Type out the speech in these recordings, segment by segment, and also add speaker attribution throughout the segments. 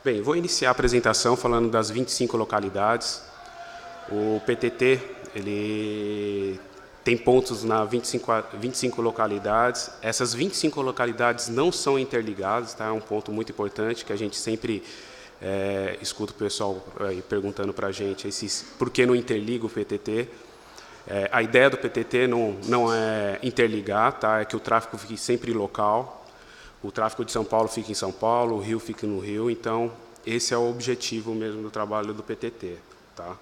Speaker 1: Bem, vou iniciar a apresentação falando das 25 localidades. O PTT ele tem pontos na 25 localidades. Essas 25 localidades não são interligadas, tá? É um ponto muito importante que a gente sempre escuta o pessoal perguntando para a gente por que não interliga o PTT. A ideia do PTT não é interligar, tá? É que o tráfego fique sempre local. O tráfego de São Paulo fica em São Paulo, o Rio fica no Rio, então esse é o objetivo mesmo do trabalho do PTT. Tá?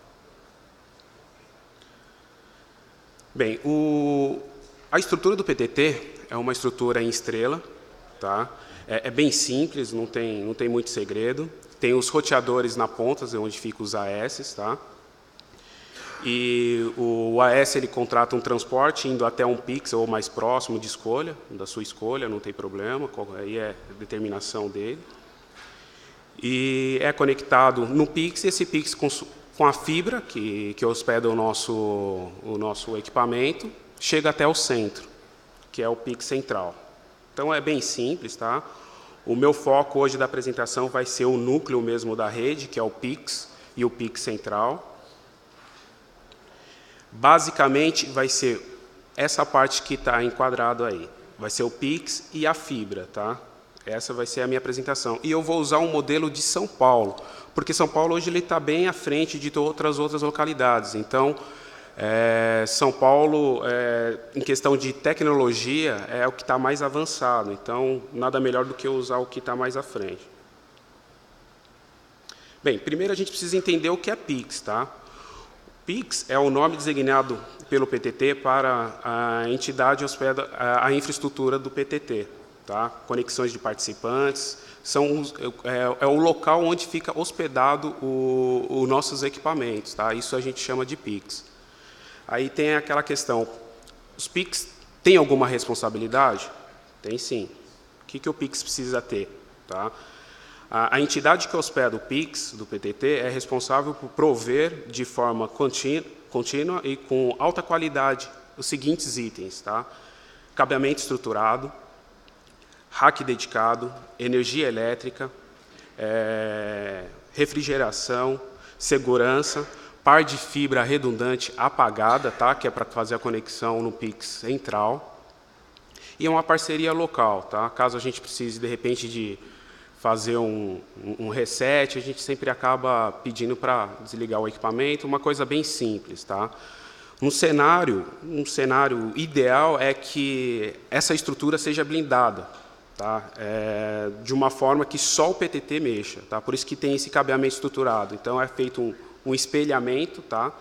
Speaker 1: Bem, a estrutura do PTT é uma estrutura em estrela, tá? É bem simples, não tem muito segredo. Tem os roteadores na ponta, onde ficam os AS, tá? E o AS ele contrata um transporte indo até um pixel ou mais próximo de escolha, da sua escolha, não tem problema, aí é a determinação dele. E é conectado no Pix, esse Pix com a fibra que hospeda o nosso equipamento, chega até o centro, que é o Pix central. Então é bem simples, tá? O meu foco hoje da apresentação vai ser o núcleo mesmo da rede, que é o Pix e o Pix central. Basicamente, vai ser essa parte que está enquadrado aí. Vai ser o Pix e a fibra, tá? Essa vai ser a minha apresentação. E eu vou usar um modelo de São Paulo, porque São Paulo hoje ele está bem à frente de outras localidades. Então, São Paulo, em questão de tecnologia, é o que está mais avançado. Então, nada melhor do que usar o que está mais à frente. Bem, primeiro a gente precisa entender o que é Pix, tá? Pix é o nome designado pelo PTT para a entidade hospeda a infraestrutura do PTT, tá? Conexões de participantes, é o local onde fica hospedado os nossos equipamentos, tá? Isso a gente chama de Pix. Aí tem aquela questão, os Pix têm alguma responsabilidade? Tem sim. O que o Pix precisa ter? Tá? A entidade que hospeda o Pix do PTT é responsável por prover de forma contínua e com alta qualidade os seguintes itens, tá? Cabeamento estruturado, rack dedicado, energia elétrica, refrigeração, segurança, par de fibra redundante apagada, tá? Que é para fazer a conexão no Pix central, e uma parceria local, tá? Caso a gente precise, de repente, de fazer um reset, a gente sempre acaba pedindo para desligar o equipamento, uma coisa bem simples. Tá? Um cenário ideal é que essa estrutura seja blindada, tá? De uma forma que só o PTT mexa. Tá? Por isso que tem esse cabeamento estruturado. Então, é feito um espelhamento, tá?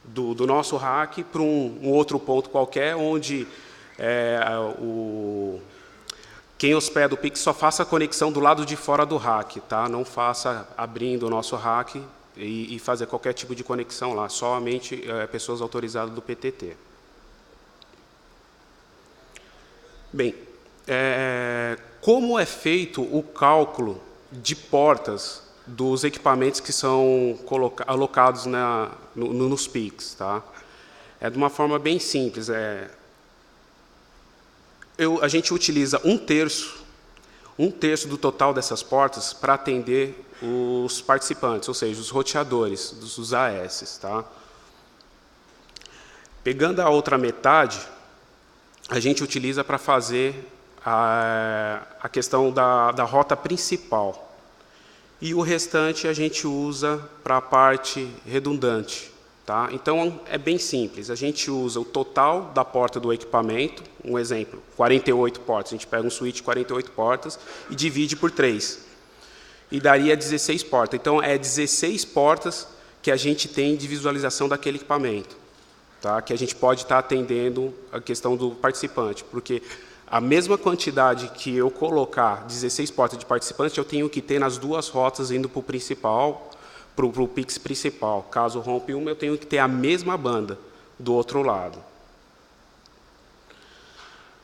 Speaker 1: do nosso rack para um outro ponto qualquer, onde quem hospeda o Pix só faça a conexão do lado de fora do rack, tá? Não faça abrindo o nosso rack e fazer qualquer tipo de conexão lá, somente pessoas autorizadas do PTT. Bem, como é feito o cálculo de portas dos equipamentos que são alocados nos Pix? Tá? É de uma forma bem simples. A gente utiliza um terço do total dessas portas para atender os participantes, ou seja, os roteadores, dos AS. Tá? Pegando a outra metade, a gente utiliza para fazer a questão da rota principal. E o restante a gente usa para a parte redundante. Tá? Então, é bem simples. A gente usa o total da porta do equipamento, um exemplo, 48 portas. A gente pega um switch de 48 portas e divide por 3. E daria 16 portas. Então, é 16 portas que a gente tem de visualização daquele equipamento. Tá? Que a gente pode estar atendendo a questão do participante. Porque a mesma quantidade que eu colocar 16 portas de participante, eu tenho que ter nas duas rotas indo para o principal, para o Pix principal. Caso rompe uma, eu tenho que ter a mesma banda do outro lado.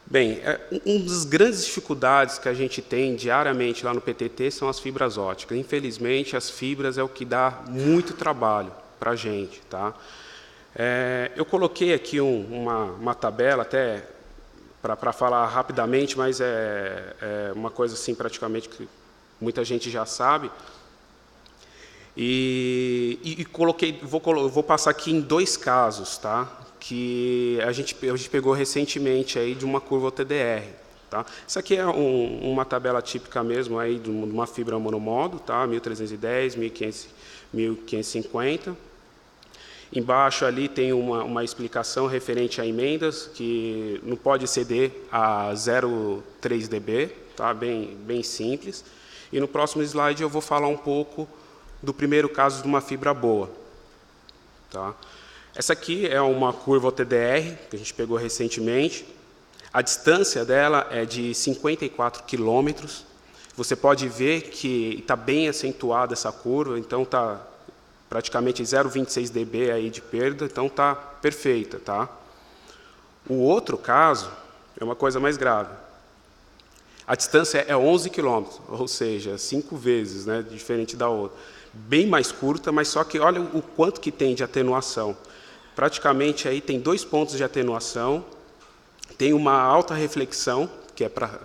Speaker 1: Bem, uma das grandes dificuldades que a gente tem diariamente lá no PTT são as fibras óticas. Infelizmente, as fibras é o que dá muito trabalho para a gente. Tá? Eu coloquei aqui uma tabela, até para falar rapidamente, mas é uma coisa assim, praticamente, que muita gente já sabe. E coloquei, vou passar aqui em 2 casos, tá? Que a gente pegou recentemente aí de uma curva OTDR. Tá? Isso aqui é uma tabela típica mesmo aí de uma fibra monomodo, tá? 1310, 1550. Embaixo ali tem uma explicação referente a emendas, que não pode exceder a 0,3 dB, tá? Bem simples. E no próximo slide eu vou falar um pouco do primeiro caso de uma fibra boa. Tá? Essa aqui é uma curva OTDR, que a gente pegou recentemente. A distância dela é de 54 quilômetros. Você pode ver que está bem acentuada essa curva, então está praticamente 0,26 dB aí de perda, então está perfeita. Tá? O outro caso é uma coisa mais grave. A distância é 11 quilômetros, ou seja, 5 vezes, né, diferente da outra. Bem mais curta, mas só que olha o quanto que tem de atenuação. Praticamente aí tem 2 pontos de atenuação, tem uma alta reflexão, que é para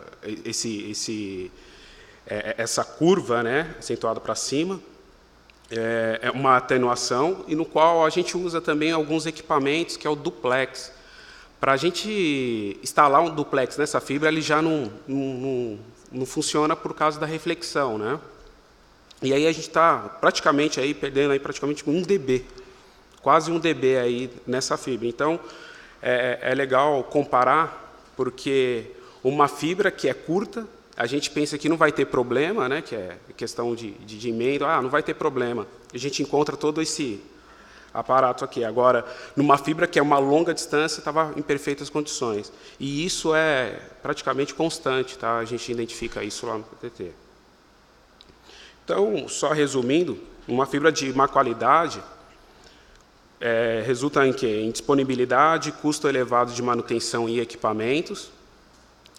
Speaker 1: essa curva, né, acentuada para cima, é uma atenuação, e no qual a gente usa também alguns equipamentos, que é o duplex. Para a gente instalar um duplex nessa fibra, ele já não funciona por causa da reflexão, né? E aí a gente está praticamente aí perdendo aí praticamente 1 dB, quase 1 dB aí nessa fibra. Então é legal comparar, porque uma fibra que é curta, a gente pensa que não vai ter problema, né? Que é questão de emenda, não vai ter problema. A gente encontra todo esse aparato aqui. Agora, numa fibra que é uma longa distância, estava em perfeitas condições. E isso é praticamente constante, tá? A gente identifica isso lá no PTT. Então, só resumindo, uma fibra de má qualidade resulta em quê? Em disponibilidade, custo elevado de manutenção e equipamentos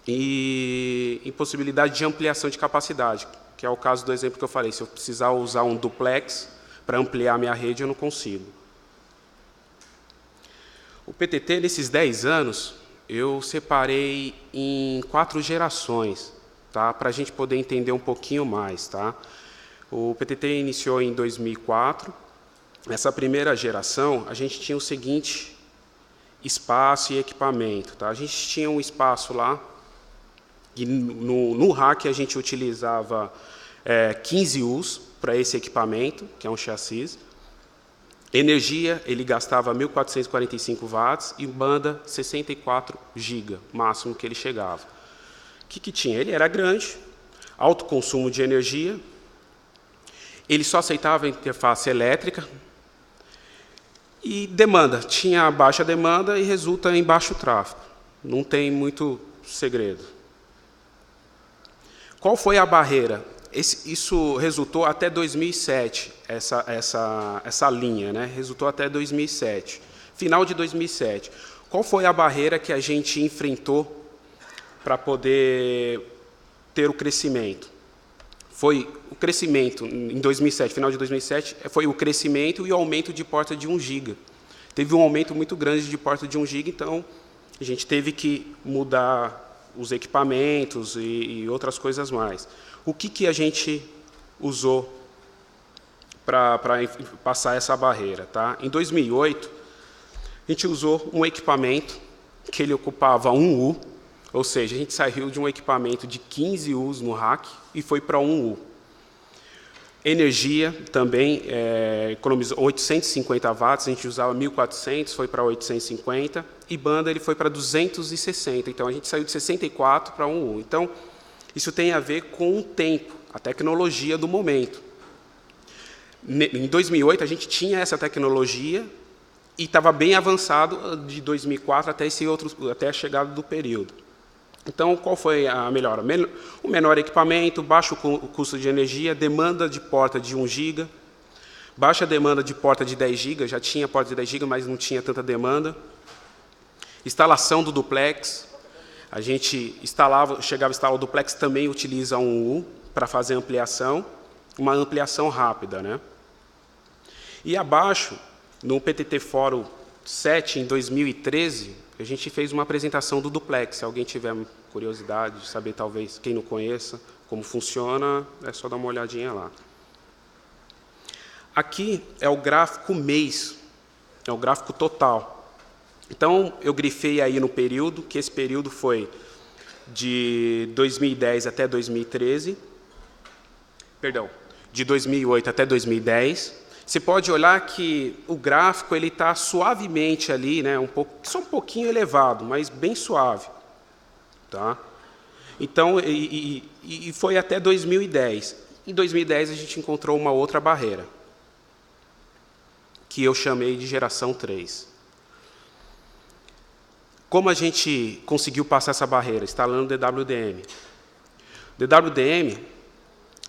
Speaker 1: e impossibilidade de ampliação de capacidade, que é o caso do exemplo que eu falei. Se eu precisar usar um duplex para ampliar minha rede, eu não consigo. O PTT, nesses 10 anos, eu separei em 4 gerações, tá? Para a gente poder entender um pouquinho mais. Tá? O PTT iniciou em 2004. Nessa primeira geração, a gente tinha o seguinte espaço e equipamento. Tá? A gente tinha um espaço lá, e no rack a gente utilizava 15 U's para esse equipamento, que é um chassi. Energia, ele gastava 1.445 watts e banda 64 GB, máximo que ele chegava. O que tinha? Ele era grande, alto consumo de energia, ele só aceitava interface elétrica e demanda. Tinha baixa demanda e resulta em baixo tráfego. Não tem muito segredo. Qual foi a barreira? Isso resultou até 2007, essa linha, né? Resultou até 2007, final de 2007. Qual foi a barreira que a gente enfrentou para poder ter o crescimento? Foi o crescimento, em 2007, final de 2007, foi o crescimento e o aumento de porta de 1 GB. Teve um aumento muito grande de porta de 1 GB, então a gente teve que mudar os equipamentos e outras coisas mais. O que a gente usou para passar essa barreira? Tá? Em 2008, a gente usou um equipamento que ele ocupava 1 U, ou seja, a gente saiu de um equipamento de 15 U's no rack e foi para 1 U. Energia também economizou 850 watts, a gente usava 1.400, foi para 850, e banda ele foi para 260, então a gente saiu de 64 para 1 U. Então, isso tem a ver com o tempo, a tecnologia do momento. Em 2008, a gente tinha essa tecnologia e estava bem avançado de 2004 até a chegada do período. Então, qual foi a melhora? O menor equipamento, baixo custo de energia, demanda de porta de 1 GB, baixa demanda de porta de 10 GB, já tinha porta de 10 GB, mas não tinha tanta demanda. Instalação do duplex, a gente chegava a instalar o duplex, também utiliza 1 U para fazer ampliação, uma ampliação rápida. Né? E abaixo, no PTT Fórum 7, em 2013, a gente fez uma apresentação do duplex. Se alguém tiver curiosidade de saber, talvez, quem não conheça, como funciona, é só dar uma olhadinha lá. Aqui é o gráfico mês, é o gráfico total. Então, eu grifei aí no período, que esse período foi de 2010 até 2013, perdão, de 2008 até 2010. Você pode olhar que o gráfico ele está suavemente ali, né, só um pouquinho elevado, mas bem suave. Tá? Então, e foi até 2010. Em 2010, a gente encontrou uma outra barreira, que eu chamei de geração 3. Como a gente conseguiu passar essa barreira? Instalando o DWDM. DWDM,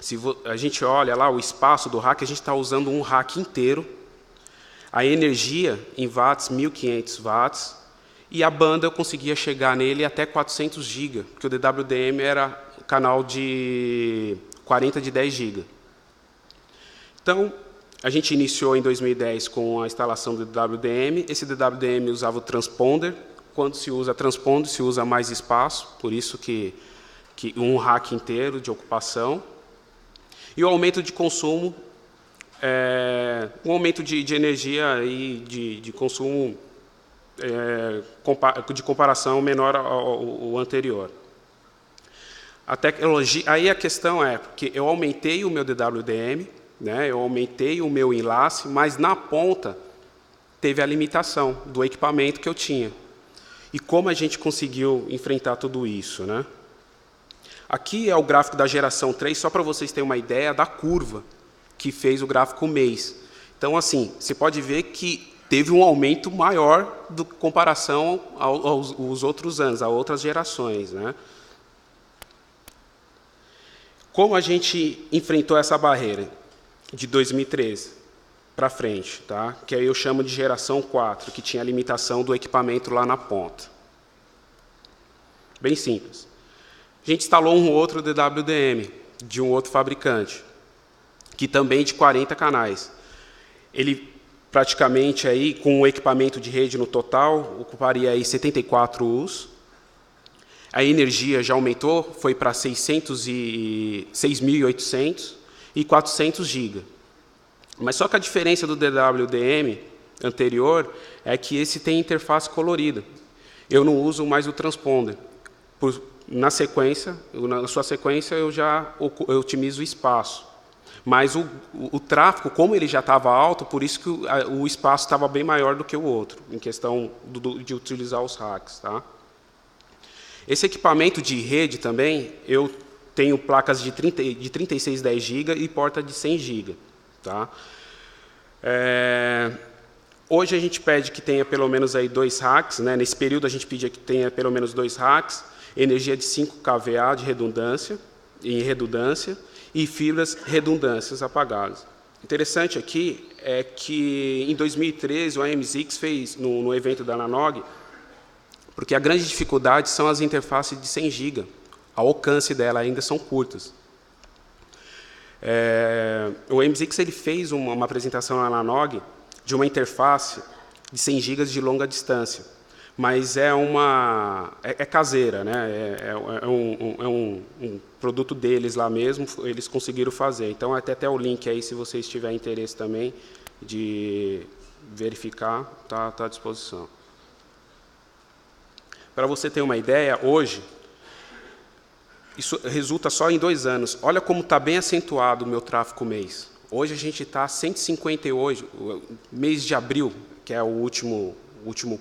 Speaker 1: se a gente olha lá o espaço do rack, a gente está usando um rack inteiro, a energia em watts, 1.500 watts, e a banda eu conseguia chegar nele até 400 GB, porque o DWDM era canal de 40 de 10 GB. Então, a gente iniciou em 2010 com a instalação do DWDM. Esse DWDM usava o transponder. Quando se usa transponder, se usa mais espaço, por isso que um rack inteiro de ocupação. E o aumento de consumo, um aumento de energia e de consumo de comparação menor ao anterior. A tecnologia, aí a questão é que eu aumentei o meu DWDM, né, eu aumentei o meu enlace, mas na ponta teve a limitação do equipamento que eu tinha. E como a gente conseguiu enfrentar tudo isso, né? Aqui é o gráfico da geração 3, só para vocês terem uma ideia da curva que fez o gráfico mês. Então, assim, você pode ver que teve um aumento maior em comparação aos outros anos, a outras gerações, né? Como a gente enfrentou essa barreira de 2013 para frente, tá? Que aí eu chamo de geração 4, que tinha a limitação do equipamento lá na ponta. Bem simples. A gente instalou um outro DWDM de um outro fabricante, que também de 40 canais. Ele praticamente aí com o equipamento de rede no total ocuparia aí 74 U's. A energia já aumentou, foi para 6.800 e 400 GB. Mas só que a diferença do DWDM anterior é que esse tem interface colorida. Eu não uso mais o transponder. Na sua sequência, eu otimizo o espaço. Mas o tráfego, como ele já estava alto, por isso que o espaço estava bem maior do que o outro, em questão de utilizar os racks. Tá? Esse equipamento de rede também, eu tenho placas de 3610 GB e porta de 100 GB. Tá? Hoje a gente pede que tenha pelo menos aí 2 racks, né? Nesse período a gente pedia que tenha pelo menos 2 racks, energia de 5 kVA de redundância, e fibras redundâncias apagadas. Interessante aqui é que em 2013 o AMZIX fez no evento da Nanog, porque a grande dificuldade são as interfaces de 100 GB, o alcance dela ainda são curtas. O AMZIX ele fez uma apresentação na Nanog de uma interface de 100 GB de longa distância, mas é caseira, né? É um produto deles lá mesmo, eles conseguiram fazer. Então, até o link aí, se vocês tiverem interesse também de verificar, está à disposição. Para você ter uma ideia, hoje, isso resulta só em 2 anos. Olha como está bem acentuado o meu tráfego mês. Hoje a gente está a 158, mês de abril, que é o último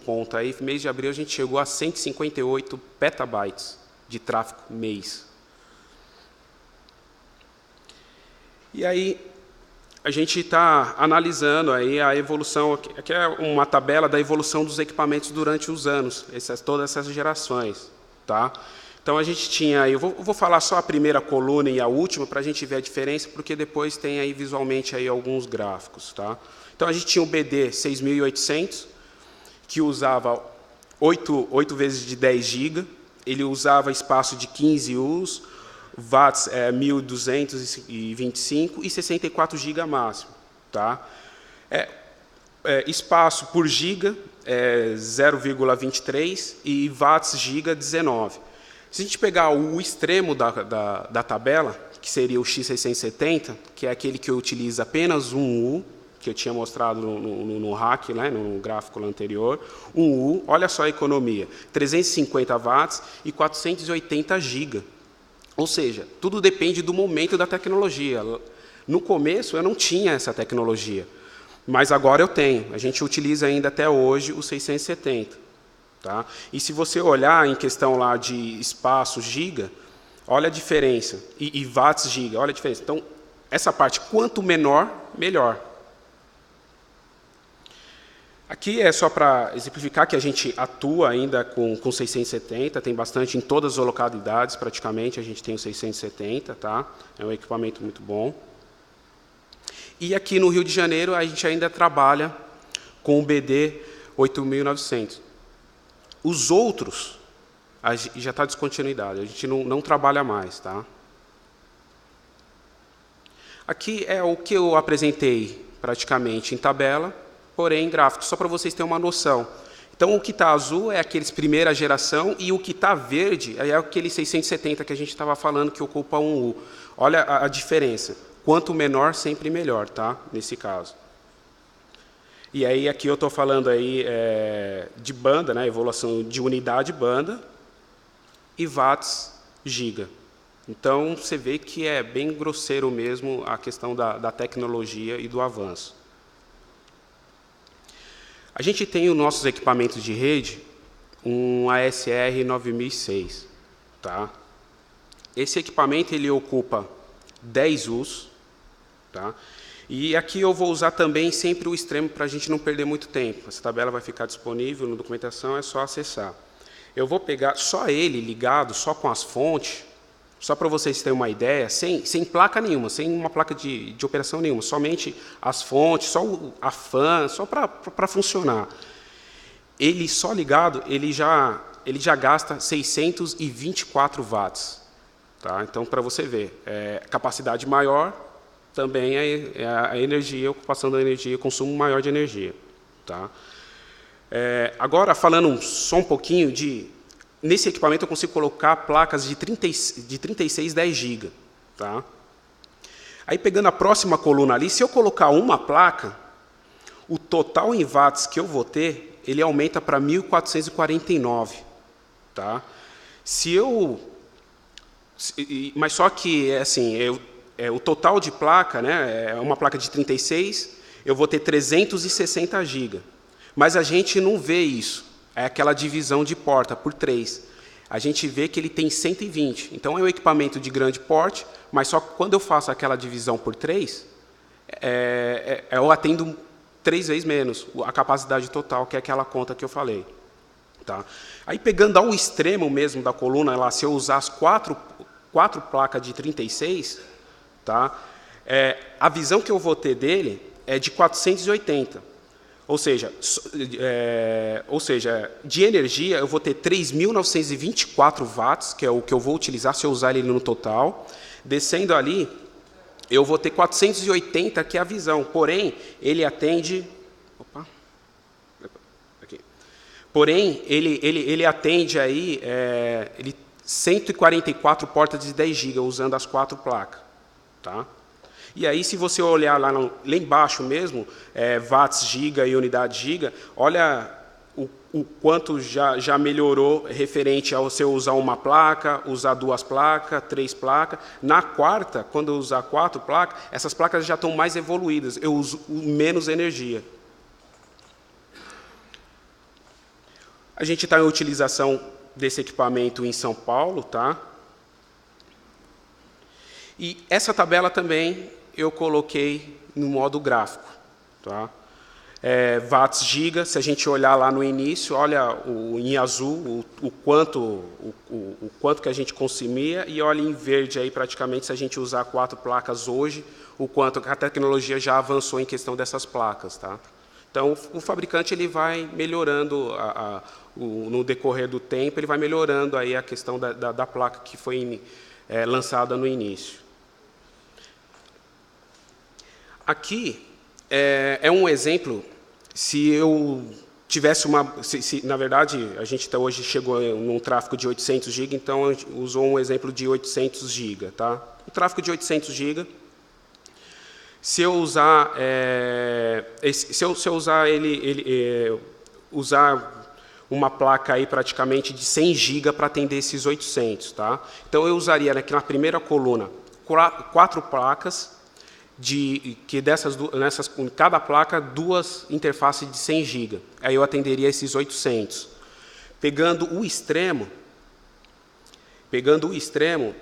Speaker 1: ponto aí, mês de abril a gente chegou a 158 petabytes de tráfego mês. E aí a gente está analisando aí a evolução, aqui é uma tabela da evolução dos equipamentos durante os anos, todas essas gerações. Tá? Então, a gente tinha, eu vou falar só a primeira coluna e a última, para a gente ver a diferença, porque depois tem aí visualmente aí alguns gráficos. Tá? Então, a gente tinha o BD 6.800, que usava 8 vezes de 10 GB, ele usava espaço de 15 U's, watts 1.225 e 64 GB máximo. Tá? Espaço por giga 0,23 e watts giga 19. Se a gente pegar o extremo da tabela, que seria o X670, que é aquele que utiliza apenas 1 U, que eu tinha mostrado no hack, né, no gráfico anterior, 1U, olha só a economia, 350 watts e 480 GB. Ou seja, tudo depende do momento da tecnologia. No começo, eu não tinha essa tecnologia, mas agora eu tenho. A gente utiliza ainda até hoje o 670. Tá? E se você olhar em questão lá de espaço giga, olha a diferença. E watts giga, olha a diferença. Então, essa parte, quanto menor, melhor. Aqui é só para exemplificar que a gente atua ainda com 670, tem bastante em todas as localidades, praticamente, a gente tem o 670, tá? É um equipamento muito bom. E aqui no Rio de Janeiro, a gente ainda trabalha com o BD 8900. Os outros, já está descontinuidade, a gente não trabalha mais. Tá? Aqui é o que eu apresentei praticamente em tabela, porém em gráfico, só para vocês terem uma noção. Então, o que está azul é aqueles primeira geração e o que está verde é aquele 670 que a gente estava falando que ocupa 1U. Olha a diferença. Quanto menor, sempre melhor, tá? Nesse caso. E aí, aqui eu estou falando aí, de banda, né? Evolução de unidade banda e watts giga. Então, você vê que é bem grosseiro mesmo a questão da tecnologia e do avanço. A gente tem os nossos equipamentos de rede, um ASR 9006. Tá? Esse equipamento ele ocupa 10 Us. Tá? E aqui eu vou usar também sempre o extremo para a gente não perder muito tempo. Essa tabela vai ficar disponível na documentação, é só acessar. Eu vou pegar só ele ligado, só com as fontes, só para vocês terem uma ideia, sem placa nenhuma, sem uma placa de operação nenhuma, somente as fontes, só a fan, só para funcionar. Ele só ligado, ele já gasta 624 watts. Tá? Então, para você ver, capacidade maior, também a energia, a ocupação da energia, consumo maior de energia. Tá? Agora, falando só um pouquinho nesse equipamento eu consigo colocar placas de 36 10 GB. Tá? Aí, pegando a próxima coluna ali, se eu colocar uma placa, o total em watts que eu vou ter, ele aumenta para 1.449. Tá? Mas só que, assim, o total de placa, né, é uma placa de 36, eu vou ter 360 GB. Mas a gente não vê isso. É aquela divisão de porta por 3. A gente vê que ele tem 120. Então, é um equipamento de grande porte, mas só que quando eu faço aquela divisão por 3, eu atendo 3 vezes menos a capacidade total, que é aquela conta que eu falei. Tá? Aí, pegando ao extremo mesmo da coluna, lá, se eu usar as quatro placas de 36, tá? A visão que eu vou ter dele é de 480. Ou seja, de energia, eu vou ter 3.924 watts, que é o que eu vou utilizar se eu usar ele no total. Descendo ali, eu vou ter 480, que é a visão. Porém, ele atende... Opa! Aqui. Porém, ele atende aí 144 portas de 10 GB, usando as 4 placas. Tá? E aí, se você olhar lá embaixo mesmo, watts giga e unidade giga, olha o quanto já melhorou referente ao você usar uma placa, usar 2 placas, 3 placas. Na quarta, quando eu usar 4 placas, essas placas já estão mais evoluídas, eu uso menos energia. A gente está em utilização desse equipamento em São Paulo, tá? E essa tabela também eu coloquei no modo gráfico. Tá? Watts giga, se a gente olhar lá no início, olha em azul o quanto que a gente consumia, e olha em verde, aí, praticamente, se a gente usar 4 placas hoje, o quanto a tecnologia já avançou em questão dessas placas. Tá? Então, o fabricante ele vai melhorando, no decorrer do tempo, ele vai melhorando aí a questão da placa que foi lançada no início. Aqui é um exemplo, se eu tivesse na verdade, a gente hoje chegou num tráfego de 800 GB, então a gente usou um exemplo de 800 GB. Tá? O tráfego de 800 GB, Se eu usar, usar uma placa aí praticamente de 100 GB para atender esses 800, tá? Então eu usaria aqui na primeira coluna 4 placas em cada placa 2 interfaces de 100 GB. Aí eu atenderia esses 800. Pegando o extremo,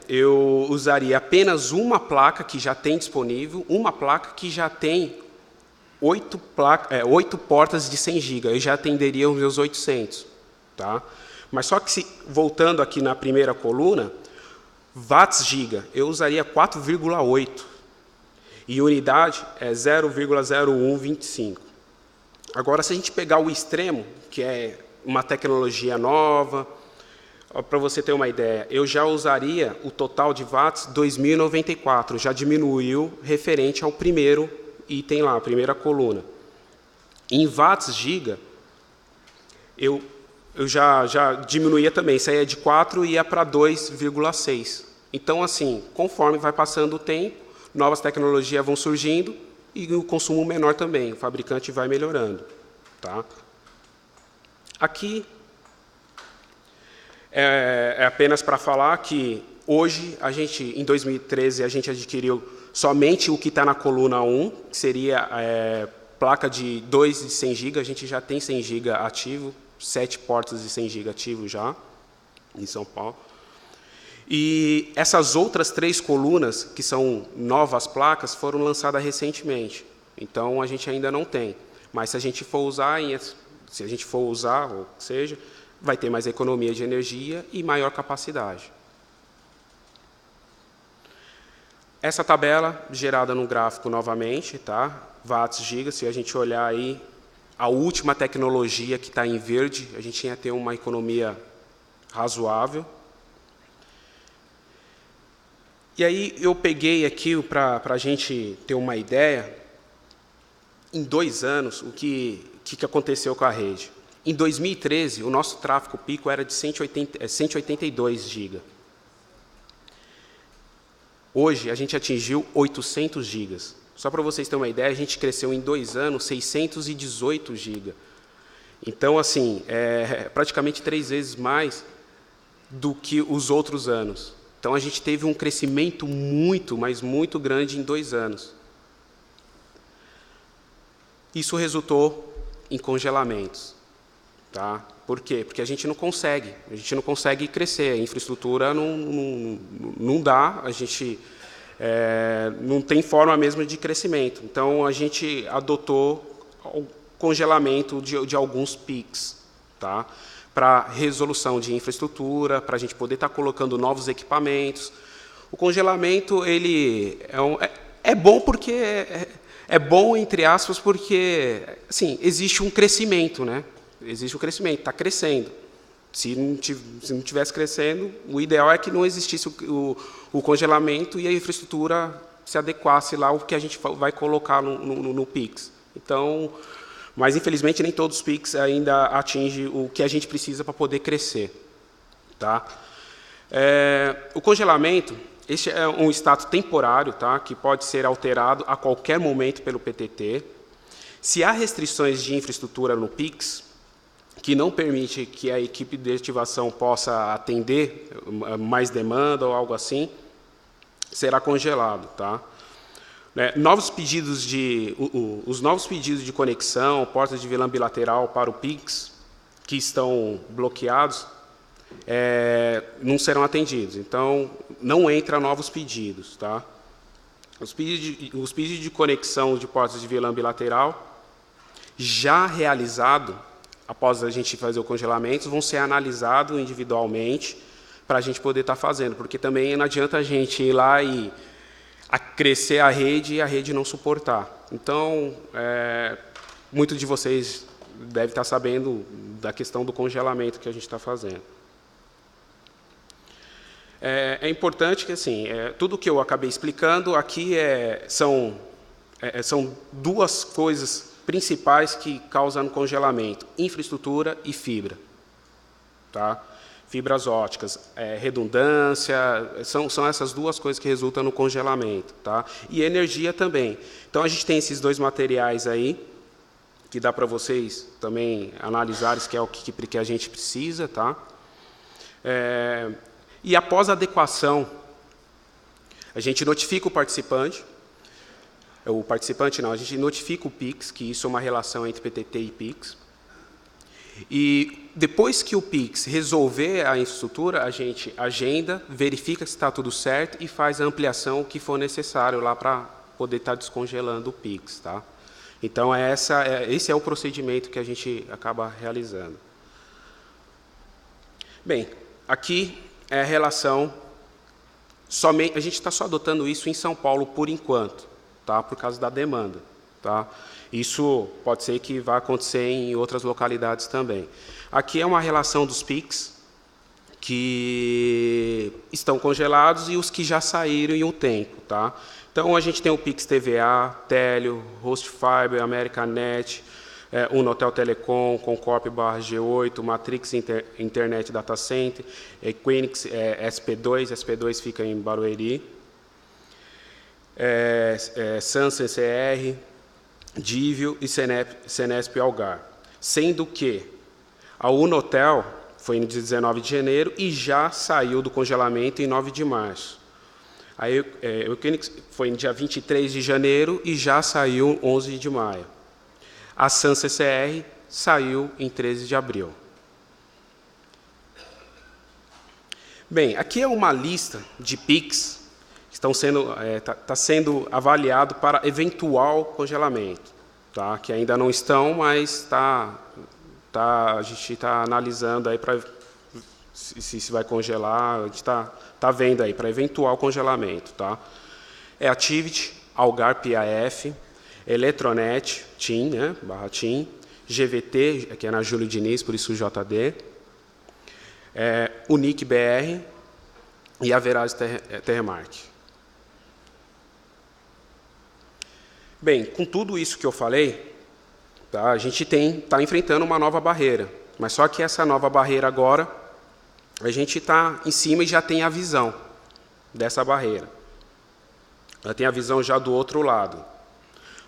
Speaker 1: eu usaria apenas uma placa que já tem disponível, uma placa que já tem 8 portas de 100 GB. Eu já atenderia os meus 800. Tá? Mas só que, voltando aqui na primeira coluna, watts giga, eu usaria 4,8. E unidade é 0,0125. Agora, se a gente pegar o extremo, que é uma tecnologia nova, para você ter uma ideia, eu já usaria o total de watts 2094, já diminuiu referente ao primeiro item lá, a primeira coluna. Em watts giga, eu já diminuía também, saía de 4 e ia para 2,6. Então, assim, conforme vai passando o tempo, novas tecnologias vão surgindo e o consumo menor também, o fabricante vai melhorando. Tá? Aqui é apenas para falar que hoje, em 2013, a gente adquiriu somente o que está na coluna 1, que seria placa de 2 de 100 GB, a gente já tem 100 GB ativo, 7 portas de 100 GB ativo já, em São Paulo. E essas outras 3 colunas, que são novas placas, foram lançadas recentemente. Então, a gente ainda não tem. Mas se a gente for usar, ou seja, vai ter mais economia de energia e maior capacidade. Essa tabela, gerada no gráfico novamente, tá? Watts giga, se a gente olhar aí, a última tecnologia que está em verde, a gente ia ter uma economia razoável. E aí eu peguei aqui, para a gente ter uma ideia, em 2 anos, o que aconteceu com a rede. Em 2013, o nosso tráfego pico era de 182 GB. Hoje, a gente atingiu 800 GB. Só para vocês terem uma ideia, a gente cresceu em 2 anos 618 GB. Então, assim, é praticamente 3 vezes mais do que os outros anos. Então, a gente teve um crescimento muito, mas muito grande em 2 anos. Isso resultou em congelamentos. Tá? Por quê? Porque a gente não consegue crescer, a infraestrutura não dá, a gente não tem forma mesmo de crescimento. Então, a gente adotou o congelamento de alguns PICs, tá? Para resolução de infraestrutura, para a gente poder estar colocando novos equipamentos. O congelamento ele é bom porque é bom, entre aspas, porque assim, existe um crescimento, né? Existe um crescimento, está crescendo. Se não tivesse crescendo, o ideal é que não existisse o congelamento e a infraestrutura se adequasse lá ao que a gente vai colocar no PIX. Então, mas, infelizmente, nem todos os PIX ainda atingem o que a gente precisa para poder crescer. Tá? O congelamento, este é um status temporário, tá? Que pode ser alterado a qualquer momento pelo PTT. Se há restrições de infraestrutura no PIX, que não permite que a equipe de ativação possa atender mais demanda ou algo assim, será congelado. Tá? Os novos pedidos de conexão, portas de VLAN bilateral para o PIX, que estão bloqueados, não serão atendidos. Então, não entra novos pedidos. Tá? Os pedidos de conexão de portas de VLAN bilateral, já realizado, após a gente fazer o congelamento, vão ser analisados individualmente para a gente poder estar fazendo, porque também não adianta a gente ir lá e crescer a rede e a rede não suportar. Então, muitos de vocês devem estar sabendo da questão do congelamento que a gente está fazendo. É importante que, assim, tudo que eu acabei explicando aqui são 2 coisas principais que causam congelamento: infraestrutura e fibra. Tá? fibras óticas, redundância, são essas duas coisas que resultam no congelamento, tá? E energia também. Então, a gente tem esses dois materiais aí, que dá para vocês também analisarem, que é o que a gente precisa, tá? E após a adequação, a gente notifica o participante não, a gente notifica o PIX, que isso é uma relação entre PTT e PIX, e depois que o PIX resolver a infraestrutura, a gente agenda, verifica se está tudo certo e faz a ampliação que for necessário lá para poder estar descongelando o PIX, tá? Então, esse é o procedimento que a gente acaba realizando. Bem, aqui é a relação, a gente está só adotando isso em São Paulo por enquanto, tá? Por causa da demanda. Tá? Isso pode ser que vá acontecer em outras localidades também. Aqui é uma relação dos PICs que estão congelados e os que já saíram em um tempo. Tá? Então, a gente tem o PIX TVA, Telio, Host Fiber, Americanet, Unotel Telecom, Concorp /G8, Matrix Internet Data Center, Equinix SP2 fica em Barueri, Sun CCR, Divio e Senesp Algar. Sendo que a Unotel foi no dia 19 de janeiro e já saiu do congelamento em 9 de março. A Equinix foi no dia 23 de janeiro e já saiu 11 de maio. A Sun CCR saiu em 13 de abril. Bem, aqui é uma lista de PICs que estão sendo avaliado para eventual congelamento, tá? Que ainda não estão, mas a gente está analisando aí para se vai congelar, a gente está vendo aí para eventual congelamento, tá? Activity, Algar PAF, Eletronet, TIM, né, /TIM, GVT, que é na Júlio Diniz, por isso o JD, Unic BR e a Veraz Terremark. Bem, com tudo isso que eu falei, tá, a gente está enfrentando uma nova barreira, mas só que essa nova barreira agora, a gente está em cima e já tem a visão dessa barreira. Já tem a visão já do outro lado.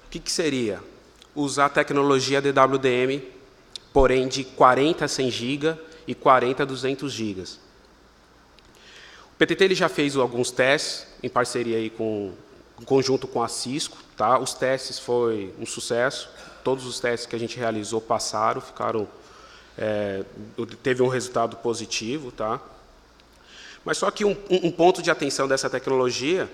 Speaker 1: O que seria? Usar a tecnologia DWDM, porém de 40 a 100 GB e 40 a 200 GB. O PTT ele já fez alguns testes em parceria aí em conjunto com a Cisco. Tá? Os testes foi um sucesso. Todos os testes que a gente realizou passaram, teve um resultado positivo. Tá? Mas só que um ponto de atenção dessa tecnologia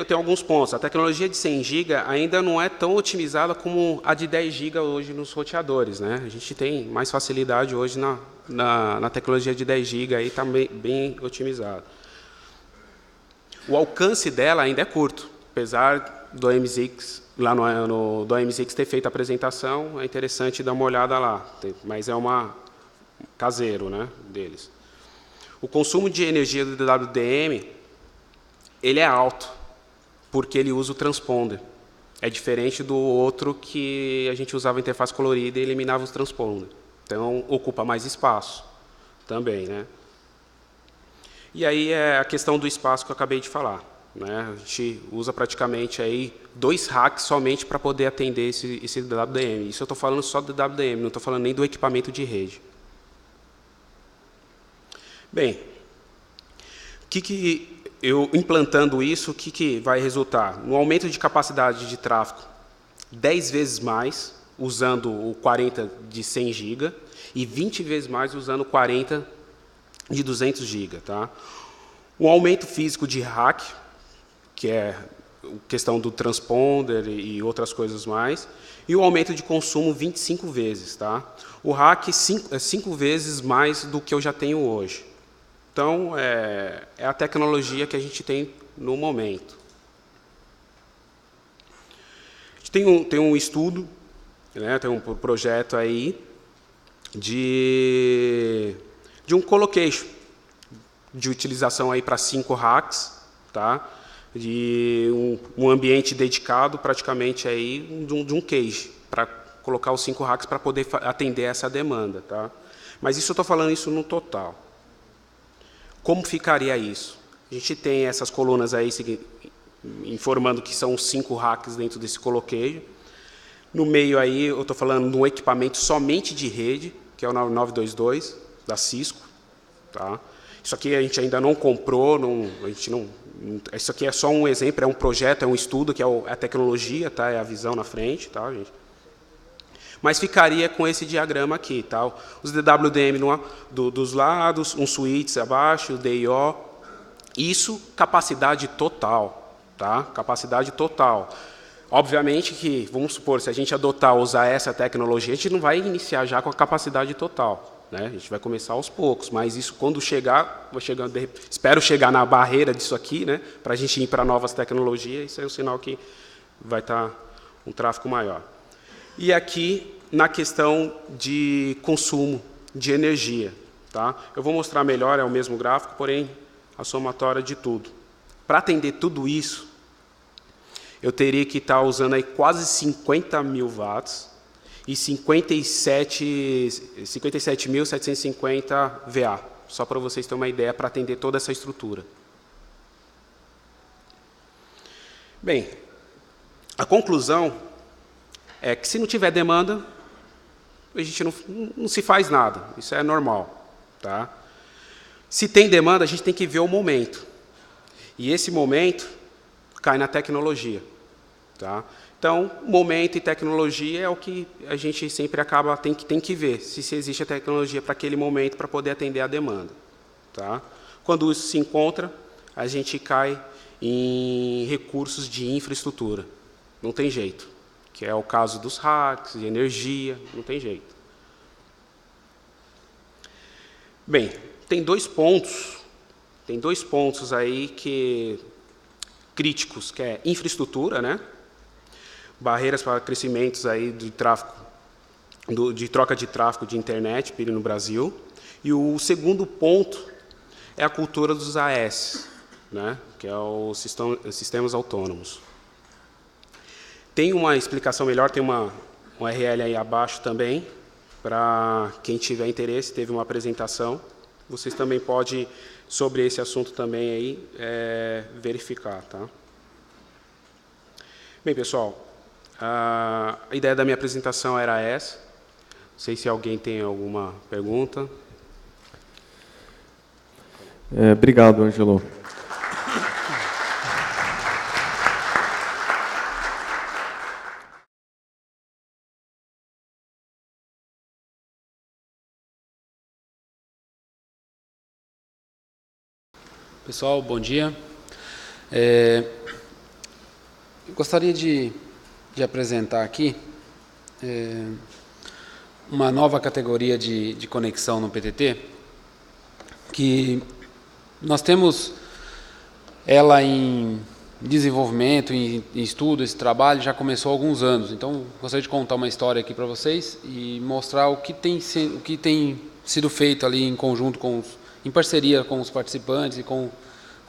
Speaker 1: tem alguns pontos. A tecnologia de 100 GB ainda não é tão otimizada como a de 10 GB hoje nos roteadores. Né? A gente tem mais facilidade hoje na tecnologia de 10 GB, aí está bem otimizado. O alcance dela ainda é curto, apesar do MZix, lá do MZix ter feito a apresentação, é interessante dar uma olhada lá, mas é caseiro, né, deles. O consumo de energia do DWDM ele é alto, porque ele usa o transponder. É diferente do outro que a gente usava interface colorida e eliminava os transponder. Então, ocupa mais espaço também, né? E aí é a questão do espaço que eu acabei de falar. Né? A gente usa praticamente aí 2 racks somente para poder atender esse DWDM. Isso eu estou falando só do DWDM, não estou falando nem do equipamento de rede. Bem, eu implantando isso, o que vai resultar? Um aumento de capacidade de tráfego 10 vezes mais, usando o 40 de 100 GB, e 20 vezes mais usando o 40 de 200 GB. Tá? Um aumento físico de rack, que é a questão do transponder e outras coisas mais, e o aumento de consumo 25 vezes. Tá? O rack é 5 vezes mais do que eu já tenho hoje. Então, é a tecnologia que a gente tem no momento. A gente tem um estudo, né, tem um projeto aí de um colocation, de utilização aí para 5 racks, tá? De um ambiente dedicado praticamente aí de um cage, para colocar os 5 racks para poder atender essa demanda. Tá? Mas isso eu estou falando isso no total. Como ficaria isso? A gente tem essas colunas aí informando que são 5 racks dentro desse coloqueio. No meio aí, eu estou falando de um equipamento somente de rede, que é o 9922, da Cisco. Tá? Isso aqui a gente ainda não comprou, isso aqui é só um exemplo, é um projeto, é um estudo, que é a tecnologia, tá? É a visão na frente. Tá, gente? Mas ficaria com esse diagrama aqui. Tá? Os DWDM dos lados, um switch abaixo, o DIO. Isso, capacidade total. Tá? Capacidade total. Obviamente que, vamos supor, se a gente adotar, usar essa tecnologia, a gente não vai iniciar já com a capacidade total. Né? A gente vai começar aos poucos, mas isso, quando chegar, espero chegar na barreira disso aqui, né, para a gente ir para novas tecnologias, isso é um sinal que vai estar um tráfego maior. E aqui, na questão de consumo de energia. Tá? Eu vou mostrar melhor, é o mesmo gráfico, porém, a somatória de tudo. Para atender tudo isso, eu teria que estar usando aí quase 50 mil watts e 57.750 VA, só para vocês terem uma ideia, para atender toda essa estrutura. Bem, a conclusão é que se não tiver demanda, a gente não se faz nada, isso é normal. Tá? Se tem demanda, a gente tem que ver o momento. E esse momento cai na tecnologia. Tá? Então, momento e tecnologia é o que a gente sempre tem que ver, se existe a tecnologia para aquele momento para poder atender a demanda. Tá? Quando isso se encontra, a gente cai em recursos de infraestrutura. Não tem jeito, que é o caso dos racks, de energia, não tem jeito. Bem, tem dois pontos aí críticos, que é infraestrutura, né? Barreiras para crescimentos aí de tráfego, de troca de tráfego de internet no Brasil. E o segundo ponto é a cultura dos AS, né, que é os sistemas autônomos. Tem uma explicação melhor, tem uma URL aí abaixo também, para quem tiver interesse, teve uma apresentação. Vocês também podem, sobre esse assunto também aí, verificar. Tá? Bem, pessoal, a ideia da minha apresentação era essa. Não sei se alguém tem alguma pergunta.
Speaker 2: Obrigado, Ângelo.
Speaker 3: Pessoal, bom dia. Eu gostaria de apresentar aqui uma nova categoria de conexão no PTT, que nós temos ela em desenvolvimento, em estudo, esse trabalho já começou há alguns anos. Então, gostaria de contar uma história aqui para vocês e mostrar o que tem sido feito ali em conjunto, em parceria com os participantes e com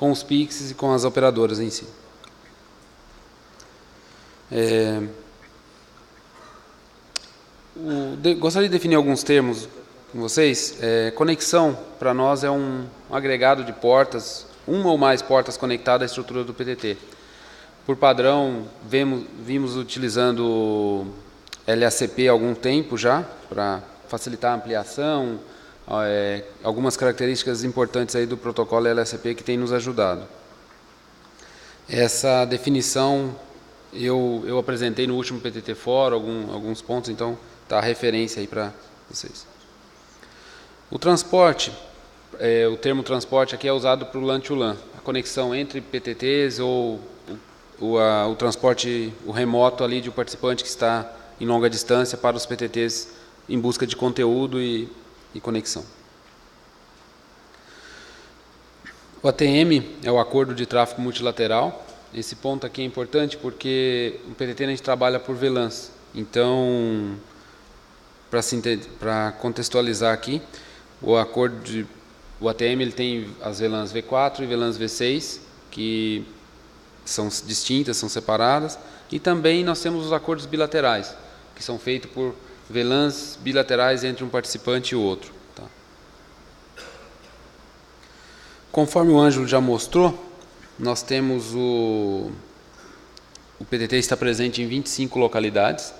Speaker 3: os PICs e com as operadoras em si. Gostaria de definir alguns termos com vocês. Conexão, para nós, é um agregado de portas, uma ou mais portas conectadas à estrutura do PTT. Por padrão, vimos utilizando LACP há algum tempo já, para facilitar a ampliação, algumas características importantes aí do protocolo LACP que tem nos ajudado. Essa definição eu apresentei no último PTT Fórum, alguns pontos, então está a referência aí para vocês. O transporte, o termo transporte aqui é usado para o LAN-to-LAN, a conexão entre PTTs ou o transporte, o remoto ali de um participante que está em longa distância para os PTTs em busca de conteúdo e conexão. O ATM é o Acordo de Tráfego Multilateral. Esse ponto aqui é importante porque no PTT a gente trabalha por VLANs. Então, para contextualizar aqui, o ATM ele tem as VLANs V4 e VLANs V6, que são distintas, são separadas, e também nós temos os acordos bilaterais, que são feitos por VLANs bilaterais entre um participante e o outro. Tá? Conforme o Ângelo já mostrou, nós temos o PTT está presente em 25 localidades,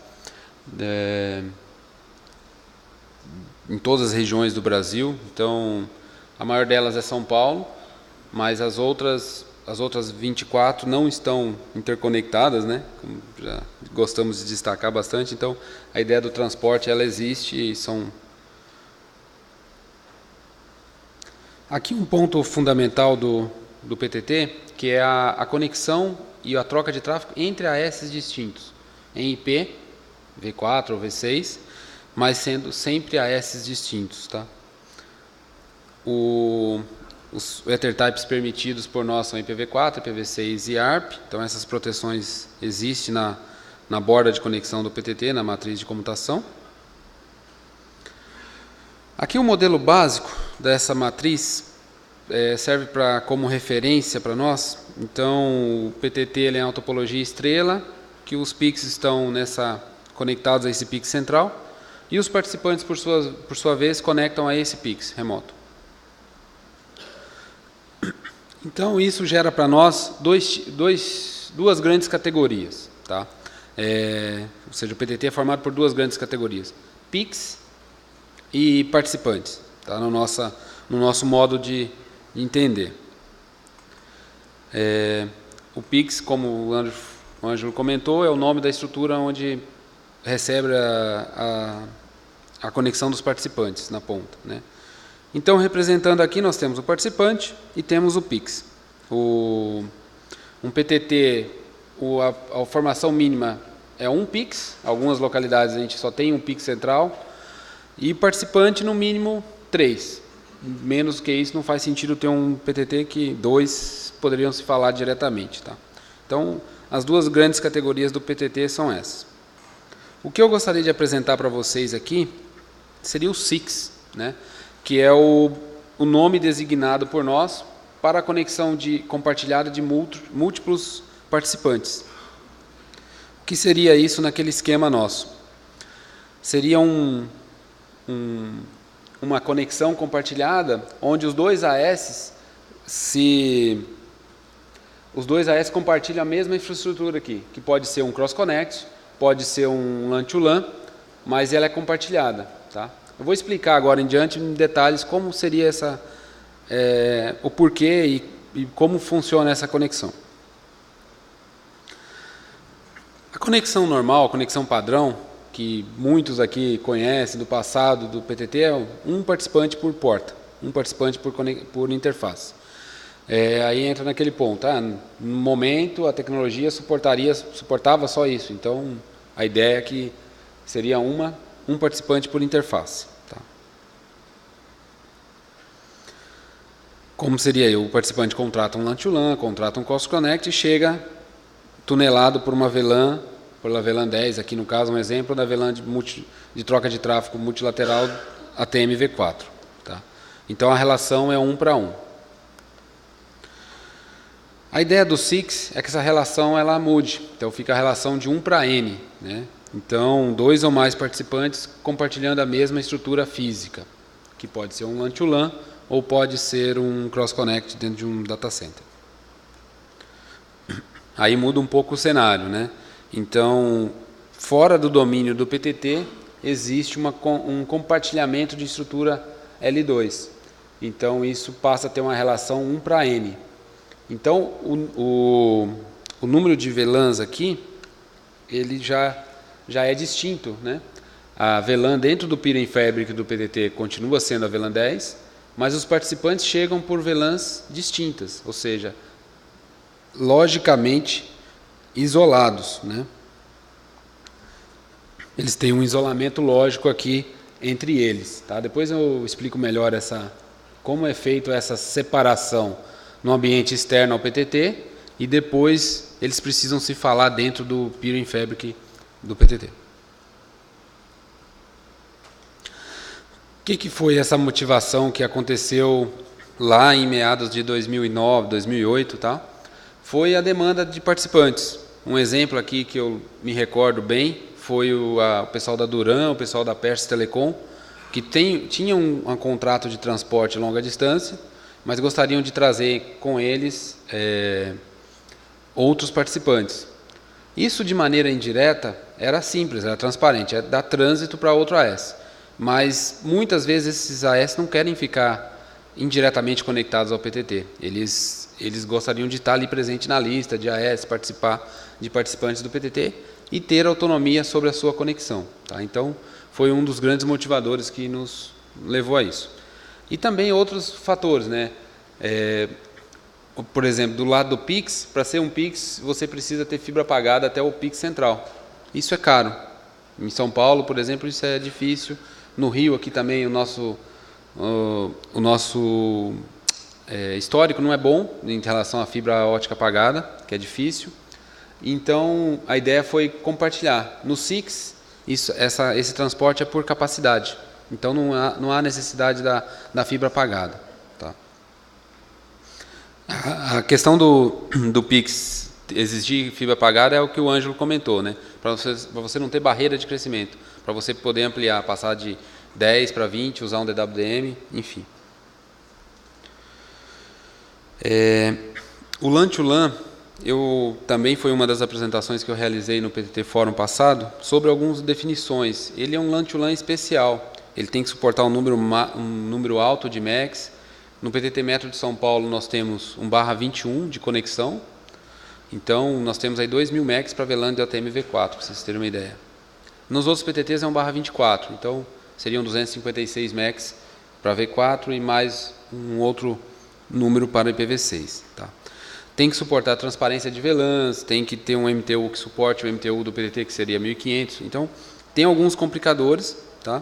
Speaker 3: em todas as regiões do Brasil. Então, a maior delas é São Paulo, mas as outras 24 não estão interconectadas, né? Como já gostamos de destacar bastante. Então, a ideia do transporte, ela existe e são... Aqui um ponto fundamental do PTT, que é a conexão e a troca de tráfego entre AS distintos, em IP, V4 ou V6, mas sendo sempre AS distintos, tá? Os EtherTypes permitidos por nós são IPv4, IPv6 e ARP. Então essas proteções existem na borda de conexão do PTT, na matriz de comutação. Aqui o modelo básico dessa matriz serve como referência para nós. Então o PTT ele é uma topologia estrela, que os PICs estão conectados a esse PIC central, e os participantes, por sua vez, conectam a esse PIC remoto. Então, isso gera para nós duas grandes categorias. Tá? Ou seja, o PTT é formado por duas grandes categorias: PICs e participantes, tá? no nosso modo de entender. O PICs, como o Ângelo comentou, é o nome da estrutura onde recebe a conexão dos participantes na ponta, né? Então, representando aqui, nós temos o participante e temos o PICs. Um PTT, a formação mínima é um PICs, algumas localidades a gente só tem um PICs central, e participante no mínimo 3. Menos que isso não faz sentido ter um PTT que 2 poderiam se falar diretamente. Tá? Então, as duas grandes categorias do PTT são essas. O que eu gostaria de apresentar para vocês aqui seria o SIX, né? Que é o nome designado por nós para a conexão compartilhada de múltiplos participantes. O que seria isso naquele esquema nosso? Seria uma conexão compartilhada onde os dois AS compartilham a mesma infraestrutura aqui, que pode ser um cross-connect, pode ser um LAN-to-LAN, mas ela é compartilhada. Tá? Eu vou explicar agora em diante, em detalhes, como seria o porquê e como funciona essa conexão. A conexão normal, a conexão padrão, que muitos aqui conhecem do passado do PTT, é um participante por porta, um participante por interface. Aí entra naquele ponto, no momento a tecnologia suportava só isso, então a ideia é que seria um participante por interface. Tá? Como seria? O participante contrata um LAN-to-LAN, contrata um cross-connect e chega tunelado por uma VLAN, pela VLAN 10, aqui no caso um exemplo da VLAN de troca de tráfego multilateral ATM-V4. Tá? Então a relação é 1 para 1. A ideia do SIX é que essa relação ela mude, então fica a relação de 1 para N, né? Então, 2 ou mais participantes compartilhando a mesma estrutura física, que pode ser um LAN-to-LAN ou pode ser um cross-connect dentro de um data center. Aí muda um pouco o cenário, né? Então, fora do domínio do PTT, existe um compartilhamento de estrutura L2. Então, isso passa a ter uma relação 1 para N. Então, o número de VLANs aqui, ele já é distinto, né? A VLAN dentro do Peering Fabric do PTT continua sendo a VLAN 10, mas os participantes chegam por VLANs distintas, ou seja, logicamente isolados, né? Eles têm um isolamento lógico aqui entre eles, tá? Depois eu explico melhor como é feito essa separação no ambiente externo ao PTT e depois eles precisam se falar dentro do Peering Fabric do PTT. O que foi essa motivação que aconteceu lá em meados de 2009, 2008, tá? Foi a demanda de participantes. Um exemplo aqui que eu me recordo bem foi o pessoal da Duran, o pessoal da Persis Telecom, que tinha um contrato de transporte longa distância mas gostariam de trazer com eles outros participantes. Isso, de maneira indireta, era simples, era transparente, é dar trânsito para outro AS. Mas, muitas vezes, esses AS não querem ficar indiretamente conectados ao PTT. Eles gostariam de estar ali presente na lista de AS, participar de participantes do PTT e ter autonomia sobre a sua conexão. Tá? Então, foi um dos grandes motivadores que nos levou a isso. E também outros fatores, né? Por exemplo, do lado do Pix, para ser um Pix, você precisa ter fibra pagada até o Pix central. Isso é caro. Em São Paulo, por exemplo, isso é difícil. No Rio, aqui também, o nosso histórico não é bom em relação à fibra ótica pagada, que é difícil. Então, a ideia foi compartilhar. No SIX, esse transporte é por capacidade. Então, não há necessidade da fibra pagada. Tá? A questão do Pix exigir fibra pagada é o que o Ângelo comentou, né? Para você não ter barreira de crescimento, para você poder ampliar, passar de 10 para 20, usar um DWDM, enfim. O LAN to LAN, também foi uma das apresentações que eu realizei no PTT Fórum passado, sobre algumas definições. Ele é um LAN to LAN especial, ele tem que suportar um número alto de MACs. No PTT Metro de São Paulo nós temos 1/21 de conexão, então nós temos aí 2.000 MACs para VLAN de ATM V4, para vocês terem uma ideia. Nos outros PTTs é 1/24, então seriam 256 MACs para V4 e mais um outro número para IPv6. Tá? Tem que suportar a transparência de VLANs, tem que ter um MTU que suporte o MTU do PTT, que seria 1.500. Então, tem alguns complicadores, tá?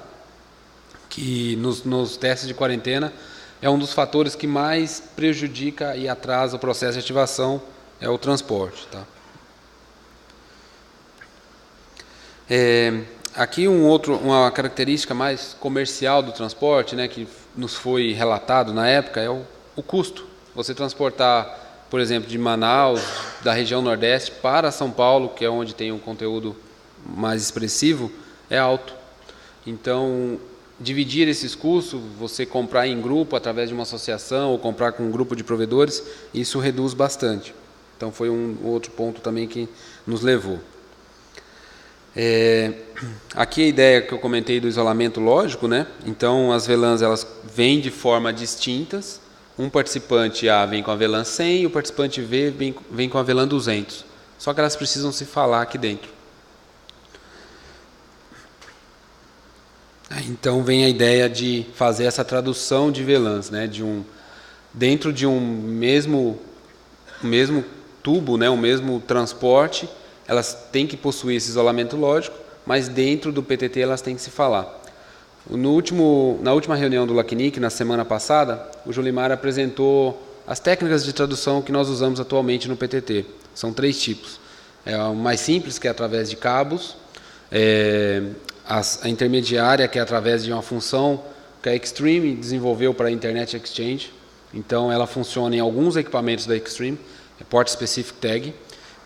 Speaker 3: Que nos testes de quarentena é um dos fatores que mais prejudica e atrasa o processo de ativação, é o transporte. Tá? Aqui uma característica mais comercial do transporte, né, que nos foi relatado na época, é o custo. Você transportar, por exemplo, de Manaus, da região Nordeste, para São Paulo, que é onde tem um conteúdo mais expressivo, é alto. Então, dividir esses custos, você comprar em grupo através de uma associação ou comprar com um grupo de provedores, isso reduz bastante. Então, foi um outro ponto também que nos levou. Aqui a ideia que eu comentei do isolamento lógico, né? Então as VLANs elas vêm de forma distintas. Um participante A vem com a VLAN 100 e o participante V vem com a VLAN 200. Só que elas precisam se falar aqui dentro. Então vem a ideia de fazer essa tradução de VLANs, né? Dentro de um mesmo tubo, né? O mesmo transporte. Elas têm que possuir esse isolamento lógico, mas dentro do PTT elas têm que se falar. Na última reunião do LACNIC, na semana passada, o Jolimar apresentou as técnicas de tradução que nós usamos atualmente no PTT. São 3 tipos. O mais simples, que é através de cabos, a intermediária, que é através de uma função que a Extreme desenvolveu para a Internet Exchange. Então, ela funciona em alguns equipamentos da Extreme, é Port Specific Tag.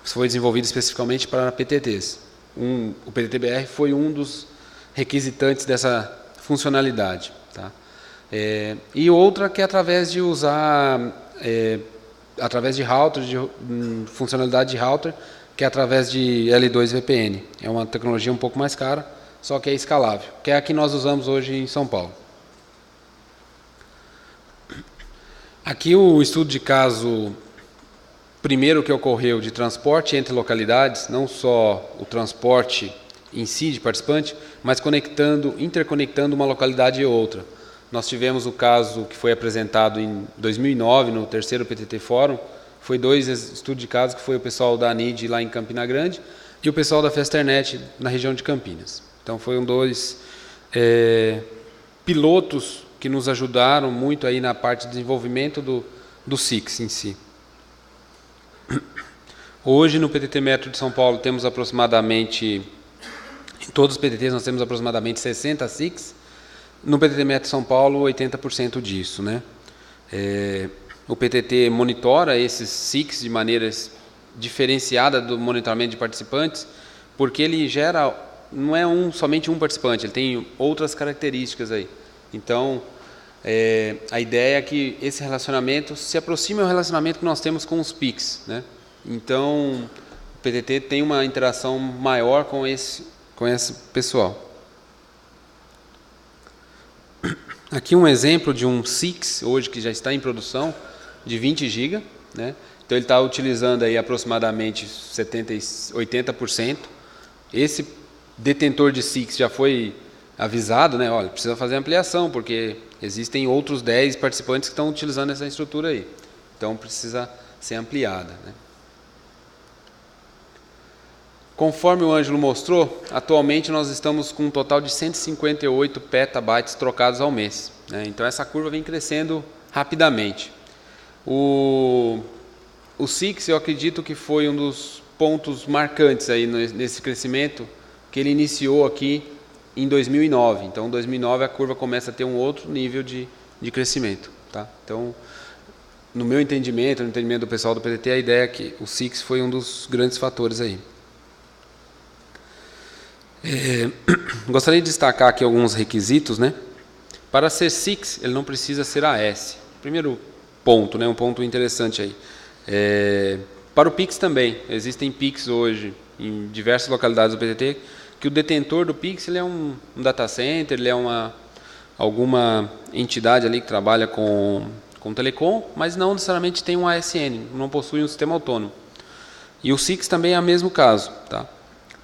Speaker 3: Isso foi desenvolvido especificamente para PTTs. O PTT-BR foi um dos requisitantes dessa funcionalidade. Tá? E outra que é através de usar, através de router, funcionalidade de router, que é através de L2 VPN. É uma tecnologia um pouco mais cara, só que é escalável, que é a que nós usamos hoje em São Paulo. Aqui o estudo de caso primeiro que ocorreu de transporte entre localidades, não só o transporte em si de participante, mas interconectando uma localidade e outra. Nós tivemos o caso que foi apresentado em 2009, no terceiro PTT Fórum, foi 2 estudos de caso, que foi o pessoal da ANID lá em Campina Grande e o pessoal da Festernet na região de Campinas. Então foram 2 pilotos que nos ajudaram muito aí na parte de desenvolvimento do SIX em si. Hoje no PTT Metro de São Paulo temos aproximadamente, em todos os PTTs nós temos aproximadamente 60 SICs, no PTT Metro de São Paulo 80% disso, né? O PTT monitora esses SICs de maneira diferenciada do monitoramento de participantes, porque ele não é somente um participante, ele tem outras características aí. Então, a ideia é que esse relacionamento se aproxime ao relacionamento que nós temos com os PICs, né? Então, o PTT tem uma interação maior com esse pessoal. Aqui um exemplo de um SIX, hoje que já está em produção, de 20 GB, né? Então ele está utilizando aí aproximadamente 80%. Esse detentor de SIX já foi avisado, né? Olha, precisa fazer ampliação, porque existem outros 10 participantes que estão utilizando essa estrutura aí. Então precisa ser ampliada, né? Conforme o Ângelo mostrou, atualmente nós estamos com um total de 158 petabytes trocados ao mês, né? Então essa curva vem crescendo rapidamente. O SIX, eu acredito que foi um dos pontos marcantes aí nesse crescimento, que ele iniciou aqui em 2009. Então, em 2009 a curva começa a ter um outro nível de crescimento, tá? Então, no meu entendimento, no entendimento do pessoal do PTT, a ideia é que o SIX foi um dos grandes fatores aí. Gostaria de destacar aqui alguns requisitos, né? Para ser SIX, ele não precisa ser AS. Primeiro ponto, né? Um ponto interessante aí. Para o PIX também, existem PIX hoje em diversas localidades do PTT, que o detentor do PIX ele é um data center, ele é alguma entidade ali que trabalha com telecom, mas não necessariamente tem um ASN, não possui um sistema autônomo. E o SIX também é o mesmo caso, tá?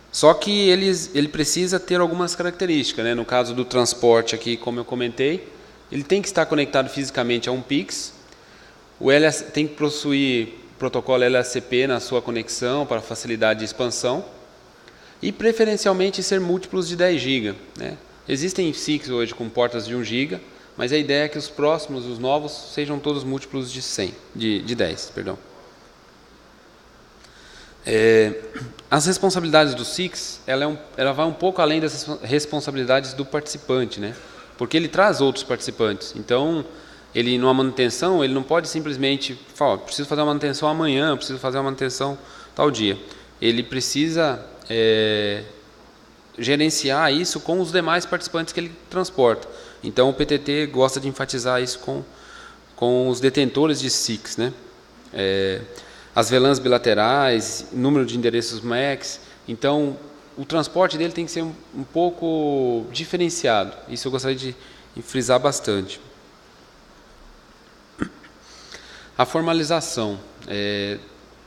Speaker 3: Só que ele precisa ter algumas características, né? No caso do transporte aqui, como eu comentei, ele tem que estar conectado fisicamente a um PIX, tem que possuir protocolo LSCP na sua conexão para facilidade de expansão e preferencialmente ser múltiplos de 10 GB, né? Existem SIX hoje com portas de 1 GB, mas a ideia é que os próximos, os novos, sejam todos múltiplos de 10, perdão. As responsabilidades do SIX, ela vai um pouco além das responsabilidades do participante, né? Porque ele traz outros participantes. Então, ele numa manutenção, ele não pode simplesmente falar, preciso fazer uma manutenção amanhã, preciso fazer uma manutenção tal dia. Ele precisa gerenciar isso com os demais participantes que ele transporta. Então, o PTT gosta de enfatizar isso com os detentores de SIX, né? As VLANs bilaterais, número de endereços MACs. Então, o transporte dele tem que ser um pouco diferenciado. Isso eu gostaria de frisar bastante. A formalização.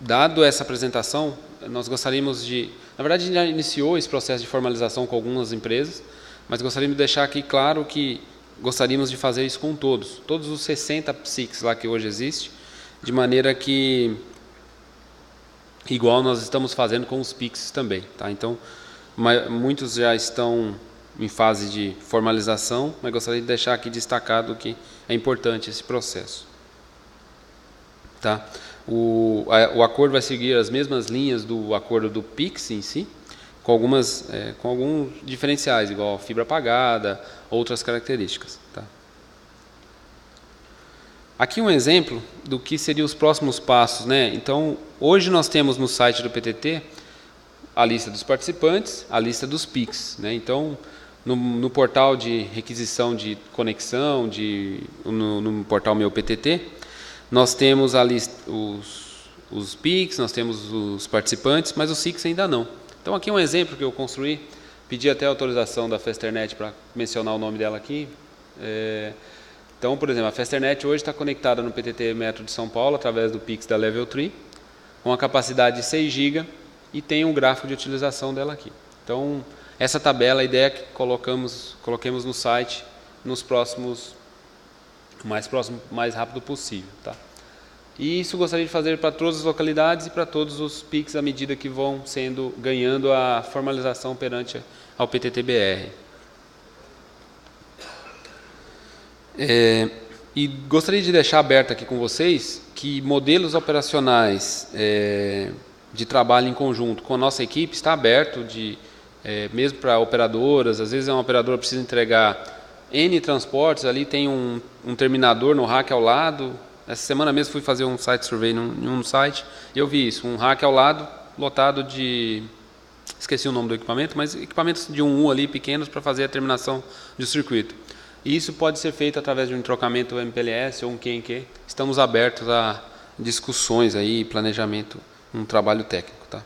Speaker 3: Dado essa apresentação, nós gostaríamos de... Na verdade, a gente já iniciou esse processo de formalização com algumas empresas, mas gostaríamos de deixar aqui claro que gostaríamos de fazer isso com todos os 60 SICs lá que hoje existe, de maneira que, igual nós estamos fazendo com os PICs também, tá? Então, muitos já estão em fase de formalização, mas gostaria de deixar aqui destacado que é importante esse processo. Tá? O acordo vai seguir as mesmas linhas do acordo do PIX em si, com alguns diferenciais, igual fibra apagada, outras características. Tá? Aqui um exemplo do que seriam os próximos passos, né? Então, hoje nós temos no site do PTT a lista dos participantes, a lista dos PICs, né? Então, no portal de requisição de conexão, no portal Meu PTT, nós temos a lista, os PICs, nós temos os participantes, mas os SICs ainda não. Então, aqui um exemplo que eu construí, pedi até a autorização da Festernet para mencionar o nome dela aqui. Então, por exemplo, a Festernet hoje está conectada no PTT Metro de São Paulo, através do PIX da Level 3, com a capacidade de 6 GB, e tem um gráfico de utilização dela aqui. Então, essa tabela, a ideia é que coloquemos no site nos próximos, mais rápido possível. Tá? E isso eu gostaria de fazer para todas as localidades e para todos os PICs à medida que vão ganhando a formalização perante ao PTT-BR. E gostaria de deixar aberto aqui com vocês que modelos operacionais de trabalho em conjunto com a nossa equipe está aberto, mesmo para operadoras. Às vezes uma operadora precisa entregar N transportes, ali tem um terminador no rack ao lado. Essa semana mesmo fui fazer um site survey num site e eu vi isso, um rack ao lado lotado de... Esqueci o nome do equipamento, mas equipamentos de 1U ali pequenos para fazer a terminação de circuito. E isso pode ser feito através de um trocamento MPLS ou um QNQ. Estamos abertos a discussões aí, planejamento, um trabalho técnico, tá?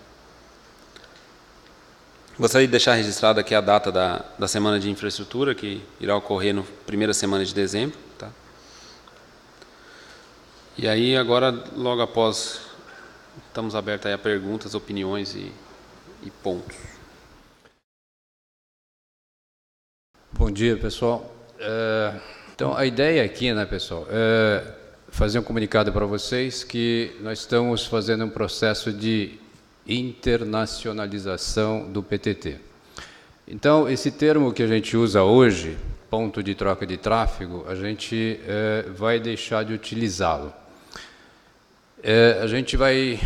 Speaker 3: Gostaria de deixar registrado aqui a data da Semana de Infraestrutura, que irá ocorrer na primeira semana de dezembro, tá? E aí, agora, logo após, estamos abertos aí a perguntas, opiniões e pontos.
Speaker 4: Bom dia, pessoal. Então, a ideia aqui, né, pessoal, é fazer um comunicado para vocês que nós estamos fazendo um processo de internacionalização do PTT. Então, esse termo que a gente usa hoje, ponto de troca de tráfego, a gente vai deixar de utilizá-lo. A gente vai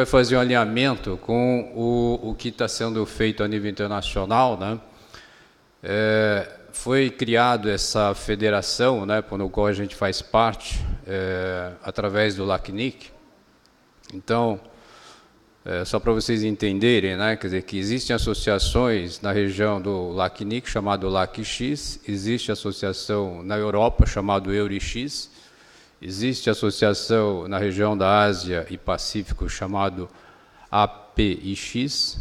Speaker 4: fazer um alinhamento com o que está sendo feito a nível internacional, né? Foi criado essa federação, né, no qual a gente faz parte, através do LACNIC. Então, só para vocês entenderem, né, quer dizer, que existem associações na região do LACNIC, chamado LACX, existe associação na Europa, chamado EURIX, existe associação na região da Ásia e Pacífico, chamado APIX,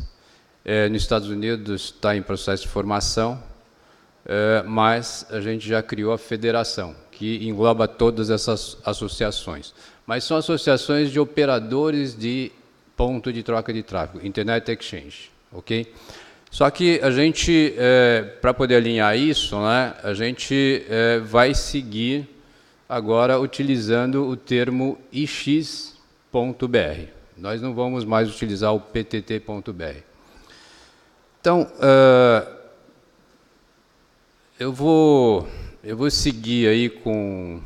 Speaker 4: nos Estados Unidos está em processo de formação, mas a gente já criou a federação, que engloba todas essas associações. Mas são associações de operadores de ponto de troca de tráfego, Internet Exchange, ok? Só que a gente, para poder alinhar isso, né, a gente vai seguir agora utilizando o termo ix.br. Nós não vamos mais utilizar o ptt.br. Então, eu vou seguir aí com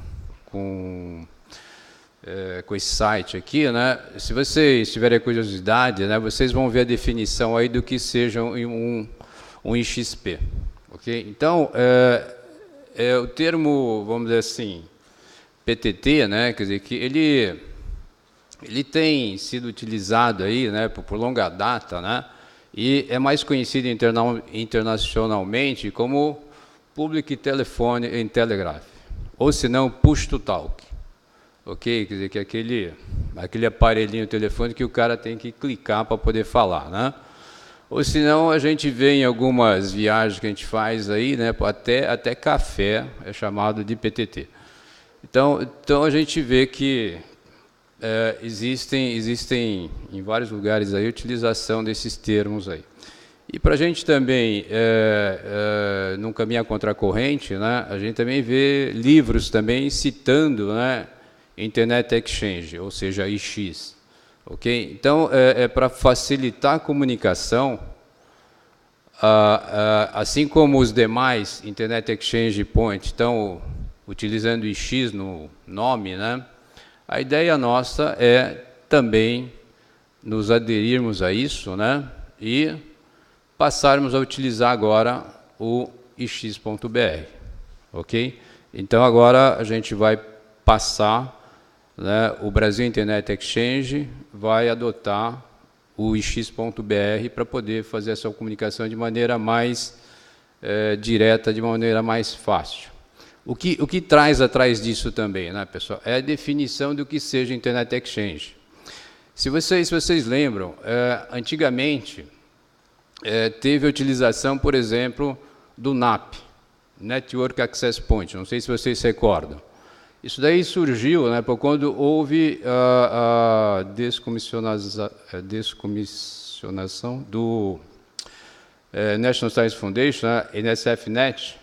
Speaker 4: esse site aqui, né? Se vocês tiverem curiosidade, né, vocês vão ver a definição aí do que seja um IXP, ok? Então, o termo, vamos dizer assim, PTT, né, quer dizer que ele tem sido utilizado aí, né, por longa data, né, e é mais conhecido internacionalmente como Public Telephone and Telegraph, ou se não, Push to Talk, ok? Quer dizer que é aquele aparelhinho telefônico que o cara tem que clicar para poder falar, né? Ou se não, a gente vê em algumas viagens que a gente faz aí, né, até café é chamado de PTT. Então a gente vê que existem em vários lugares aí a utilização desses termos aí. E para a gente também não caminhar contra a corrente, né, a gente também vê livros também citando, né, Internet Exchange, ou seja, IX. Okay? Então, para facilitar a comunicação, assim como os demais Internet Exchange Point estão utilizando IX no nome, né, a ideia nossa é também nos aderirmos a isso, né, e passarmos a utilizar agora o ix.br, ok? Então, agora a gente vai passar, né, o Brasil Internet Exchange vai adotar o ix.br para poder fazer essa comunicação de maneira mais direta, de maneira mais fácil. O que traz atrás disso também, né, pessoal, é a definição do que seja Internet Exchange. Se vocês lembram, antigamente teve a utilização, por exemplo, do NAP, Network Access Point, não sei se vocês se recordam. Isso daí surgiu, né, quando houve a descomissionação do National Science Foundation, né, NSF-Net,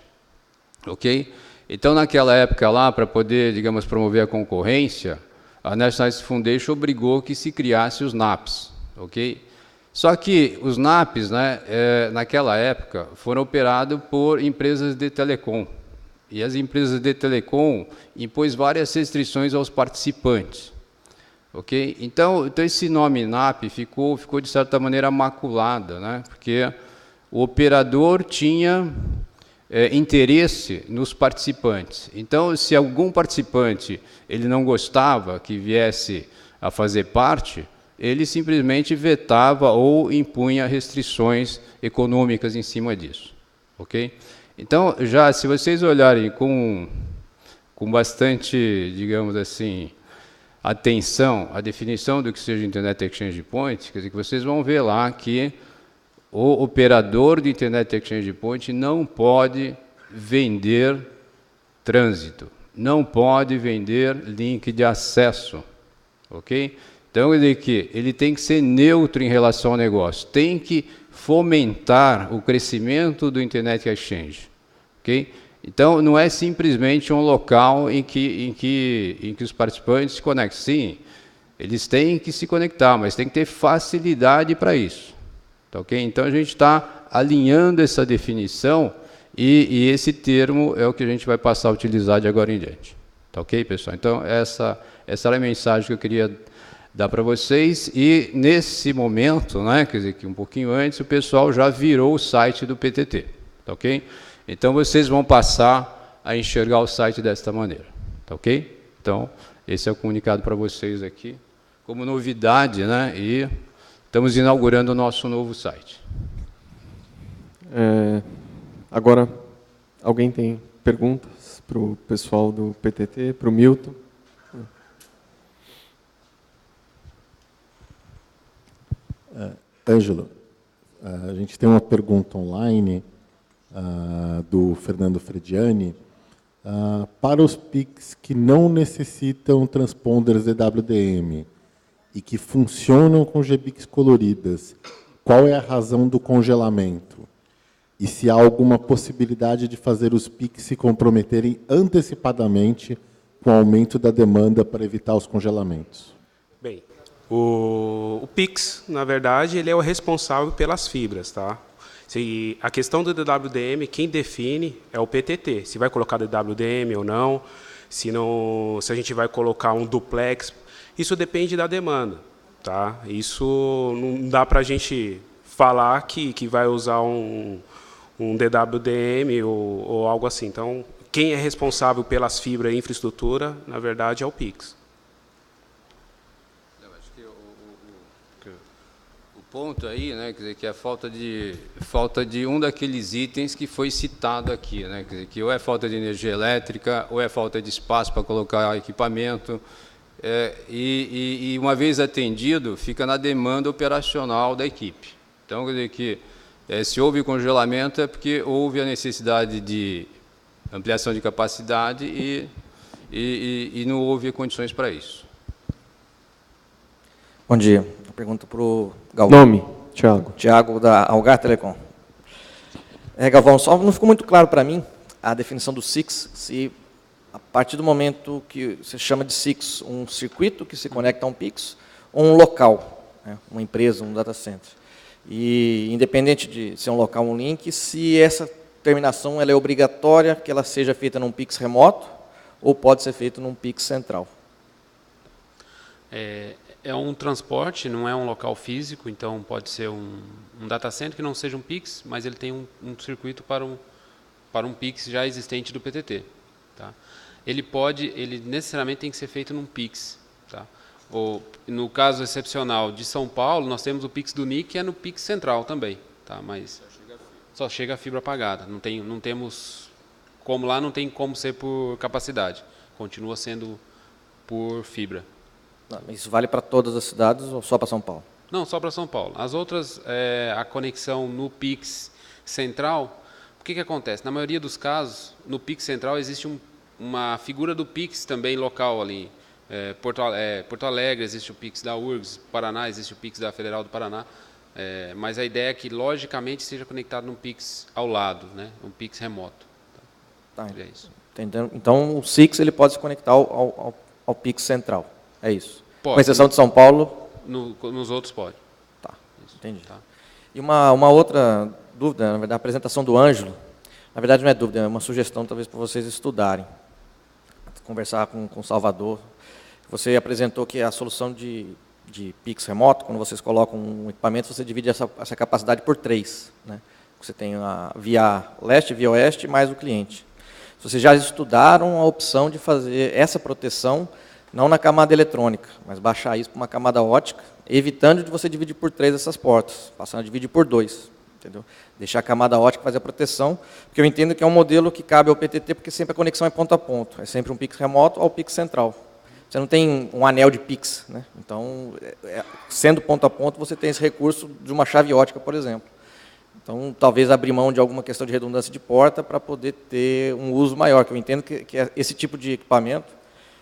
Speaker 4: ok? Então, naquela época lá, para poder, digamos, promover a concorrência, a National Science Foundation obrigou que se criasse os NAPs, ok? Só que os NAPs, né, naquela época, foram operados por empresas de telecom. E as empresas de telecom impôs várias restrições aos participantes. Ok? Então esse nome NAP ficou de certa maneira maculado, né? Porque o operador tinha interesse nos participantes. Então, se algum participante ele não gostava que viesse a fazer parte, ele simplesmente vetava ou impunha restrições econômicas em cima disso. Ok? Então, já se vocês olharem com bastante, digamos assim, atenção à definição do que seja Internet Exchange Point, quer dizer, que vocês vão ver lá que o operador de Internet Exchange Point não pode vender trânsito, não pode vender link de acesso, ok? Então, ele tem que ser neutro em relação ao negócio, tem que fomentar o crescimento do Internet Exchange, ok? Então, não é simplesmente um local em que os participantes se conectam. Sim, eles têm que se conectar, mas tem que ter facilidade para isso, tá, ok? Então, a gente está alinhando essa definição e esse termo é o que a gente vai passar a utilizar de agora em diante. Tá, ok, pessoal? Então, essa era a mensagem que eu queria dar para vocês. E, nesse momento, né, quer dizer, que um pouquinho antes, o pessoal já virou o site do PTT. Tá, ok? Então, vocês vão passar a enxergar o site desta maneira. Tá, ok? Então, esse é o comunicado para vocês aqui, como novidade, né? E estamos inaugurando o nosso novo site.
Speaker 2: Agora, alguém tem perguntas para o pessoal do PTT, para o Milton?
Speaker 5: Ângelo, a gente tem uma pergunta online do Fernando Frediani. Para os PICs que não necessitam transponders DWDM e que funcionam com GBICs coloridas, qual é a razão do congelamento? E se há alguma possibilidade de fazer os PICs se comprometerem antecipadamente com o aumento da demanda para evitar os congelamentos?
Speaker 1: Bem, o Pix, na verdade, ele é o responsável pelas fibras, tá? A questão do DWDM, quem define é o PTT. Se vai colocar DWDM ou não, se a gente vai colocar um duplex, isso depende da demanda, tá? Isso não dá para a gente falar que vai usar um DWDM ou algo assim. Então, quem é responsável pelas fibras e infraestrutura, na verdade, é o Pix.
Speaker 4: O ponto aí, né, quer dizer, que é a falta de um daqueles itens que foi citado aqui, né, quer dizer, que ou é falta de energia elétrica, ou é falta de espaço para colocar equipamento, e uma vez atendido, fica na demanda operacional da equipe. Então, quer dizer que se houve congelamento é porque houve a necessidade de ampliação de capacidade e não houve condições para isso.
Speaker 6: Bom dia. Pergunta para o Galvão.
Speaker 2: Nome, Thiago.
Speaker 6: Thiago, da Algar Telecom. Galvão, só não ficou muito claro para mim a definição do SIX, se a partir do momento que você chama de SIX um circuito que se conecta a um PIX ou um local, né, uma empresa, um data center. E, independente de ser um local ou um link, se essa terminação ela é obrigatória que ela seja feita num PIX remoto ou pode ser feita num PIX central.
Speaker 3: É um transporte, não é um local físico, então pode ser um data center que não seja um PIX, mas ele tem um circuito para um PIX já existente do PTT. Tá? Ele necessariamente tem que ser feito num PIX. Tá? No caso excepcional de São Paulo, nós temos o PIX do NIC, que é no PIX central também, tá? Mas só chega a fibra apagada. Não temos como lá, não tem como ser por capacidade. Continua sendo por fibra.
Speaker 6: Isso vale para todas as cidades ou só para São Paulo?
Speaker 3: Não, só para São Paulo. As outras, a conexão no PIX central, o que acontece? Na maioria dos casos, no PIX central existe uma figura do PIX também local ali. Porto Alegre existe o PIX da URGS, Paraná existe o PIX da Federal do Paraná, mas a ideia é que logicamente seja conectado num PIX ao lado, né? Um PIX remoto.
Speaker 6: Tá,
Speaker 3: é isso.
Speaker 6: Entendendo? Então o SIX ele pode se conectar ao PIX central, é isso?
Speaker 3: Pode.
Speaker 6: Com exceção de São Paulo?
Speaker 3: Nos outros pode.
Speaker 6: Tá, entendi.
Speaker 3: Tá.
Speaker 6: E uma outra dúvida, na verdade, a apresentação do Ângelo, na verdade não é dúvida, é uma sugestão talvez para vocês estudarem, conversar com o Salvador. Você apresentou que a solução de PIX remoto, quando vocês colocam um equipamento, você divide essa capacidade por 3. Né? Você tem a via leste, via oeste, mais o cliente. Vocês já estudaram a opção de fazer essa proteção, não na camada eletrônica, mas baixar isso para uma camada ótica, evitando de você dividir por 3 essas portas, passando a dividir por 2. entendeu? Deixar a camada ótica fazer a proteção, porque eu entendo que é um modelo que cabe ao PTT, porque sempre a conexão é ponto a ponto, é sempre um PIX remoto ao PIX central. Você não tem um anel de PIX, né? Então, sendo ponto a ponto, você tem esse recurso de uma chave ótica, por exemplo. Então, talvez abrir mão de alguma questão de redundância de porta para poder ter um uso maior, que eu entendo que esse tipo de equipamento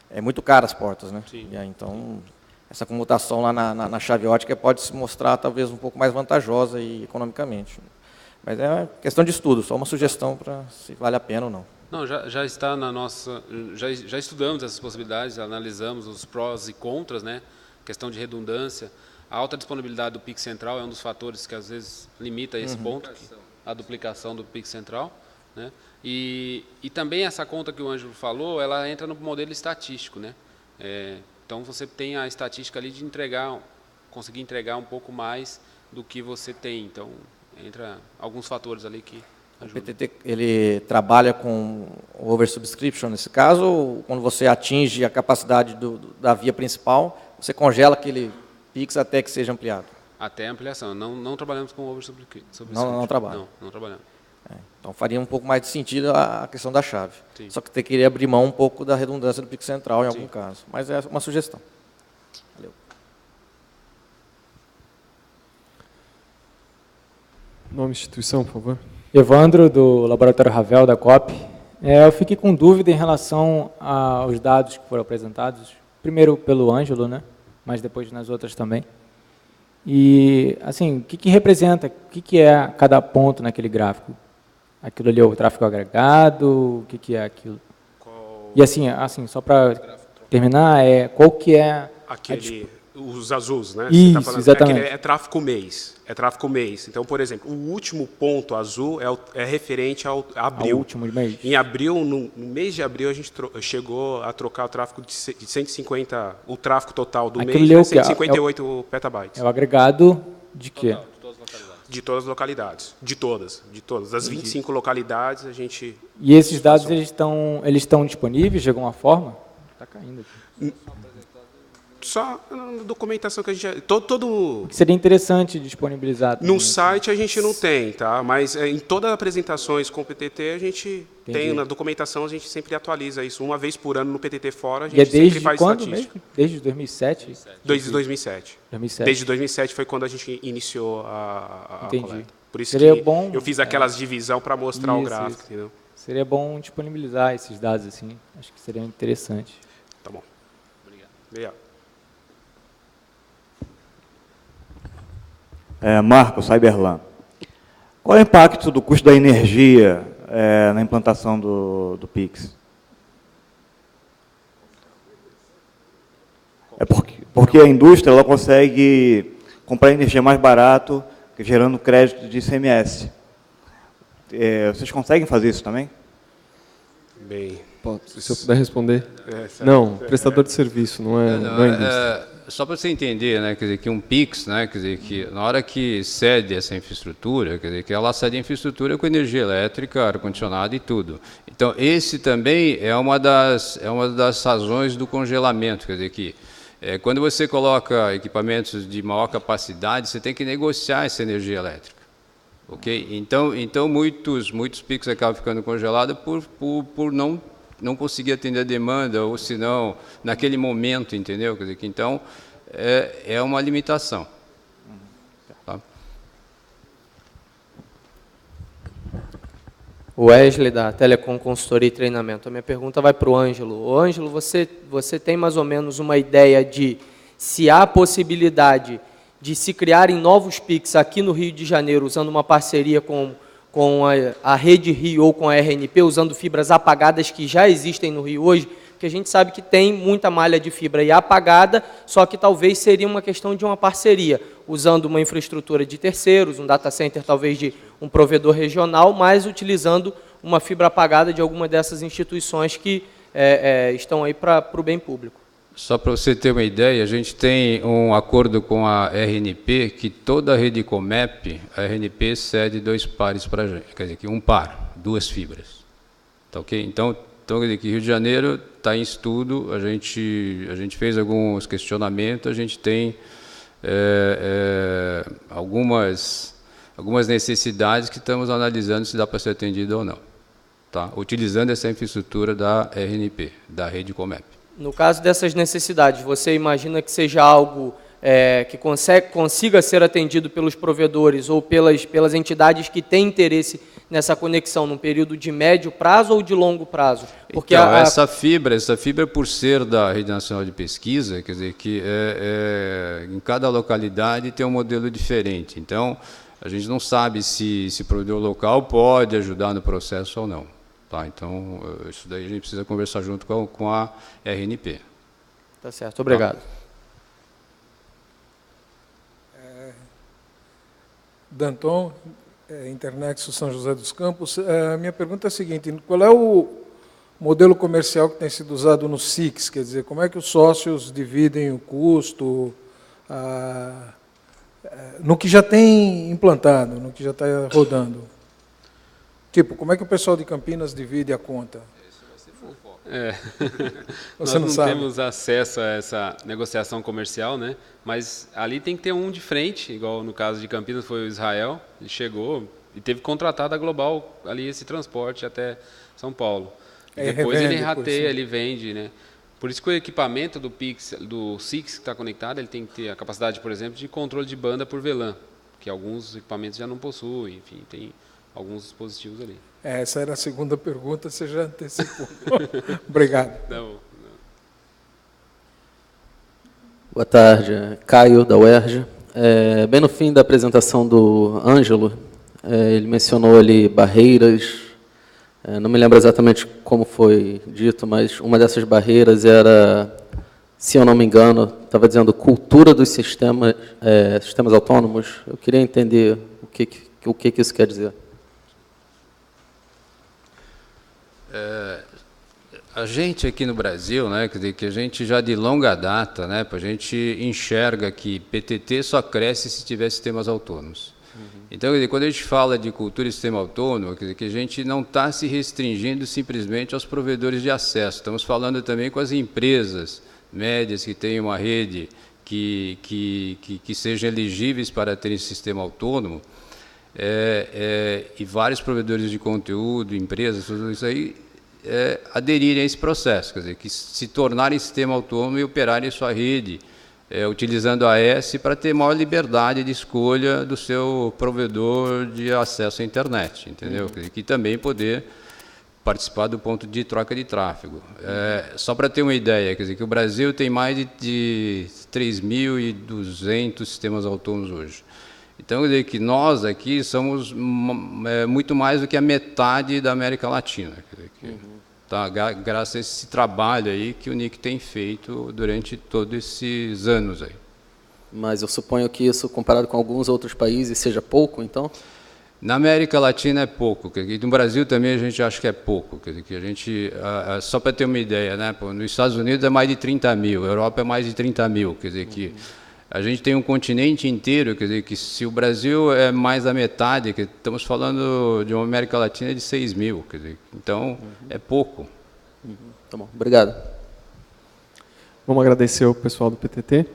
Speaker 6: é muito caro as portas, né?
Speaker 1: Sim.
Speaker 6: E aí, então, essa comutação lá na chave ótica pode se mostrar talvez um pouco mais vantajosa e economicamente. Mas é questão de estudo, só uma sugestão para se vale a pena ou não.
Speaker 3: Não, já está na nossa... Já estudamos essas possibilidades, analisamos os prós e contras, né? Questão de redundância. A alta disponibilidade do PIX central é um dos fatores que, às vezes, limita esse ponto, a duplicação do PIX central, né? E também essa conta que o Ângelo falou, ela entra no modelo estatístico, né? Então, você tem a estatística ali de conseguir entregar um pouco mais do que você tem. Então, entra alguns fatores ali que...
Speaker 6: O PTT ele trabalha com o oversubscription nesse caso, ou quando você atinge a capacidade da via principal, você congela aquele PIX até que seja ampliado?
Speaker 3: Até a ampliação. Não trabalhamos com oversubscription.
Speaker 6: Não trabalha.
Speaker 3: Não trabalhamos.
Speaker 6: Então faria um pouco mais de sentido a questão da chave.
Speaker 3: Sim.
Speaker 6: Só que você queria abrir mão um pouco da redundância do PIX central em algum caso. Mas é uma sugestão. Valeu.
Speaker 2: Nome e instituição, por favor.
Speaker 7: Evandro, do Laboratório Ravel, da COP. Eu fiquei com dúvida em relação aos dados que foram apresentados, primeiro pelo Ângelo, né? Mas depois nas outras também. E, assim, o que representa, o que é cada ponto naquele gráfico? Aquilo ali é o tráfego agregado, o que é aquilo? E, assim só para terminar, qual que é...
Speaker 1: Os azuis, né?
Speaker 7: Isso,
Speaker 1: Você tá falando,
Speaker 7: exatamente.
Speaker 1: É tráfego mês. É tráfego mês. Então, por exemplo, o último ponto azul é referente ao abril.
Speaker 7: Ao último mês.
Speaker 1: Em abril, no mês de abril, a gente chegou a trocar o tráfego de 150, o tráfego total do
Speaker 7: Aquilo
Speaker 1: mês
Speaker 7: é
Speaker 1: é
Speaker 7: o quê?
Speaker 1: 158 petabytes.
Speaker 7: É o agregado de quê?
Speaker 1: De todas as localidades. De todas. Das 25 localidades, a gente...
Speaker 7: E esses dados, eles estão disponíveis de alguma forma? Está caindo aqui.
Speaker 1: Só na documentação que a gente... Todo
Speaker 7: Que seria interessante disponibilizar.
Speaker 1: no site a gente não tem, tá? Mas em todas as apresentações com o PTT, a gente tem, na documentação, a gente sempre atualiza isso. Uma vez por ano no PTT Fora, a gente sempre faz
Speaker 7: quando
Speaker 1: estatística.
Speaker 7: mesmo? Desde 2007?
Speaker 1: Desde 2007.
Speaker 7: 2007.
Speaker 1: Desde 2007 foi quando a gente iniciou a
Speaker 7: Entendi.
Speaker 1: coleta. Por isso
Speaker 7: Seria
Speaker 1: que
Speaker 7: bom,
Speaker 1: eu fiz aquelas divisão para mostrar o gráfico,
Speaker 7: isso.
Speaker 1: entendeu?
Speaker 7: Seria bom disponibilizar esses dados assim. Acho que seria interessante.
Speaker 1: Tá bom. Obrigado.
Speaker 8: Marco, Cyberlan. Qual é o impacto do custo da energia na implantação do PIX? Porque a indústria ela consegue comprar energia mais barato, gerando crédito de ICMS. Vocês conseguem fazer isso também?
Speaker 1: Bem...
Speaker 2: Se eu puder responder. Não, prestador de serviço, não é indústria.
Speaker 4: Só para você entender, né, quer dizer, que um PIX, né, quer dizer, que na hora que cede essa infraestrutura, quer dizer, que ela cede a infraestrutura com energia elétrica, ar-condicionado e tudo. Então, esse também é uma das razões do congelamento, quer dizer, que quando você coloca equipamentos de maior capacidade, você tem que negociar essa energia elétrica. Ok? Então muitos PIX acabam ficando congelados por não conseguir atender a demanda, ou se não, naquele momento, entendeu? Quer dizer, que então, é uma limitação. Tá?
Speaker 9: O Wesley, da Telecom Consultoria e Treinamento. A minha pergunta vai para o Ângelo. Ô, Ângelo, você tem mais ou menos uma ideia de se há possibilidade de se criarem novos PIX aqui no Rio de Janeiro, usando uma parceria com a Rede Rio ou com a RNP, usando fibras apagadas que já existem no Rio hoje, porque a gente sabe que tem muita malha de fibra aí apagada, só que talvez seria uma questão de uma parceria, usando uma infraestrutura de terceiros, um data center talvez de um provedor regional, mas utilizando uma fibra apagada de alguma dessas instituições que estão aí para o bem público.
Speaker 4: Só para você ter uma ideia, a gente tem um acordo com a RNP, que toda a rede Comep, a RNP cede 2 pares para a gente, quer dizer, que um par, 2 fibras. Tá ok? Então quer dizer, que Rio de Janeiro está em estudo, a gente fez alguns questionamentos, a gente tem algumas algumas necessidades que estamos analisando se dá para ser atendido ou não, tá? Utilizando essa infraestrutura da RNP, da rede Comep.
Speaker 9: No caso dessas necessidades, você imagina que seja algo que consiga ser atendido pelos provedores ou pelas entidades que têm interesse nessa conexão num período de médio prazo ou de longo prazo? Porque
Speaker 4: então, essa fibra, por ser da Rede Nacional de Pesquisa, quer dizer que em cada localidade tem um modelo diferente. Então, a gente não sabe se o provedor local pode ajudar no processo ou não. Tá? Então, isso daí a gente precisa conversar junto com a RNP.
Speaker 9: Tá certo, obrigado.
Speaker 4: Tá.
Speaker 10: Danton, Internexo São José dos Campos. A minha pergunta é a seguinte: qual é o modelo comercial que tem sido usado no SIX? Quer dizer, como é que os sócios dividem o custo no que já tem implantado, no que já está rodando? Tipo, como é que o pessoal de Campinas divide a conta?
Speaker 11: Nós não temos acesso a essa negociação comercial, né? Mas ali tem que ter um de frente, igual no caso de Campinas foi o Israel, ele chegou e teve contratado a Global ali esse transporte até São Paulo. E depois ele rateia, ele vende, né? Por isso que o equipamento do SIX que está conectado, ele tem que ter a capacidade, por exemplo, de controle de banda por VLAN, que alguns equipamentos já não possuem, enfim, tem alguns dispositivos ali.
Speaker 10: Essa era a segunda pergunta, você já antecipou. Obrigado.
Speaker 11: Não.
Speaker 12: Boa tarde, Caio, da UERJ. Bem no fim da apresentação do Ângelo, ele mencionou ali barreiras, não me lembro exatamente como foi dito, mas uma dessas barreiras era, se eu não me engano, estava dizendo cultura dos sistemas autônomos. Eu queria entender o que isso quer dizer.
Speaker 4: A gente aqui no Brasil, né, quer dizer, que a gente já de longa data, né, a gente enxerga que PTT só cresce se tiver sistemas autônomos. Então, quer dizer, quando a gente fala de cultura e sistema autônomo, quer dizer, que a gente não está se restringindo simplesmente aos provedores de acesso. Estamos falando também com as empresas médias que têm uma rede que sejam elegíveis para ter esse sistema autônomo, e vários provedores de conteúdo, empresas, tudo isso aí, aderirem a esse processo, quer dizer, que se tornarem sistema autônomo e operarem sua rede, utilizando a AS para ter maior liberdade de escolha do seu provedor de acesso à internet, entendeu? Quer dizer, que também poder participar do ponto de troca de tráfego. Só para ter uma ideia, quer dizer, que o Brasil tem mais de 3.200 sistemas autônomos hoje. Então, quer dizer que nós aqui somos muito mais do que a metade da América Latina. Quer dizer, tá, graças a esse trabalho aí que o NIC tem feito durante todos esses anos aí.
Speaker 12: Mas eu suponho que isso, comparado com alguns outros países, seja pouco, então?
Speaker 4: Na América Latina é pouco. Quer dizer, no Brasil também a gente acha que é pouco. Quer dizer, que a gente, só para ter uma ideia, né, nos Estados Unidos é mais de 30 mil, na Europa é mais de 30 mil. Quer dizer que a gente tem um continente inteiro, quer dizer, que se o Brasil é mais da metade, que estamos falando de uma América Latina de 6 mil, quer dizer, então é pouco.
Speaker 12: Tá bom, obrigado.
Speaker 2: Vamos agradecer ao pessoal do PTT.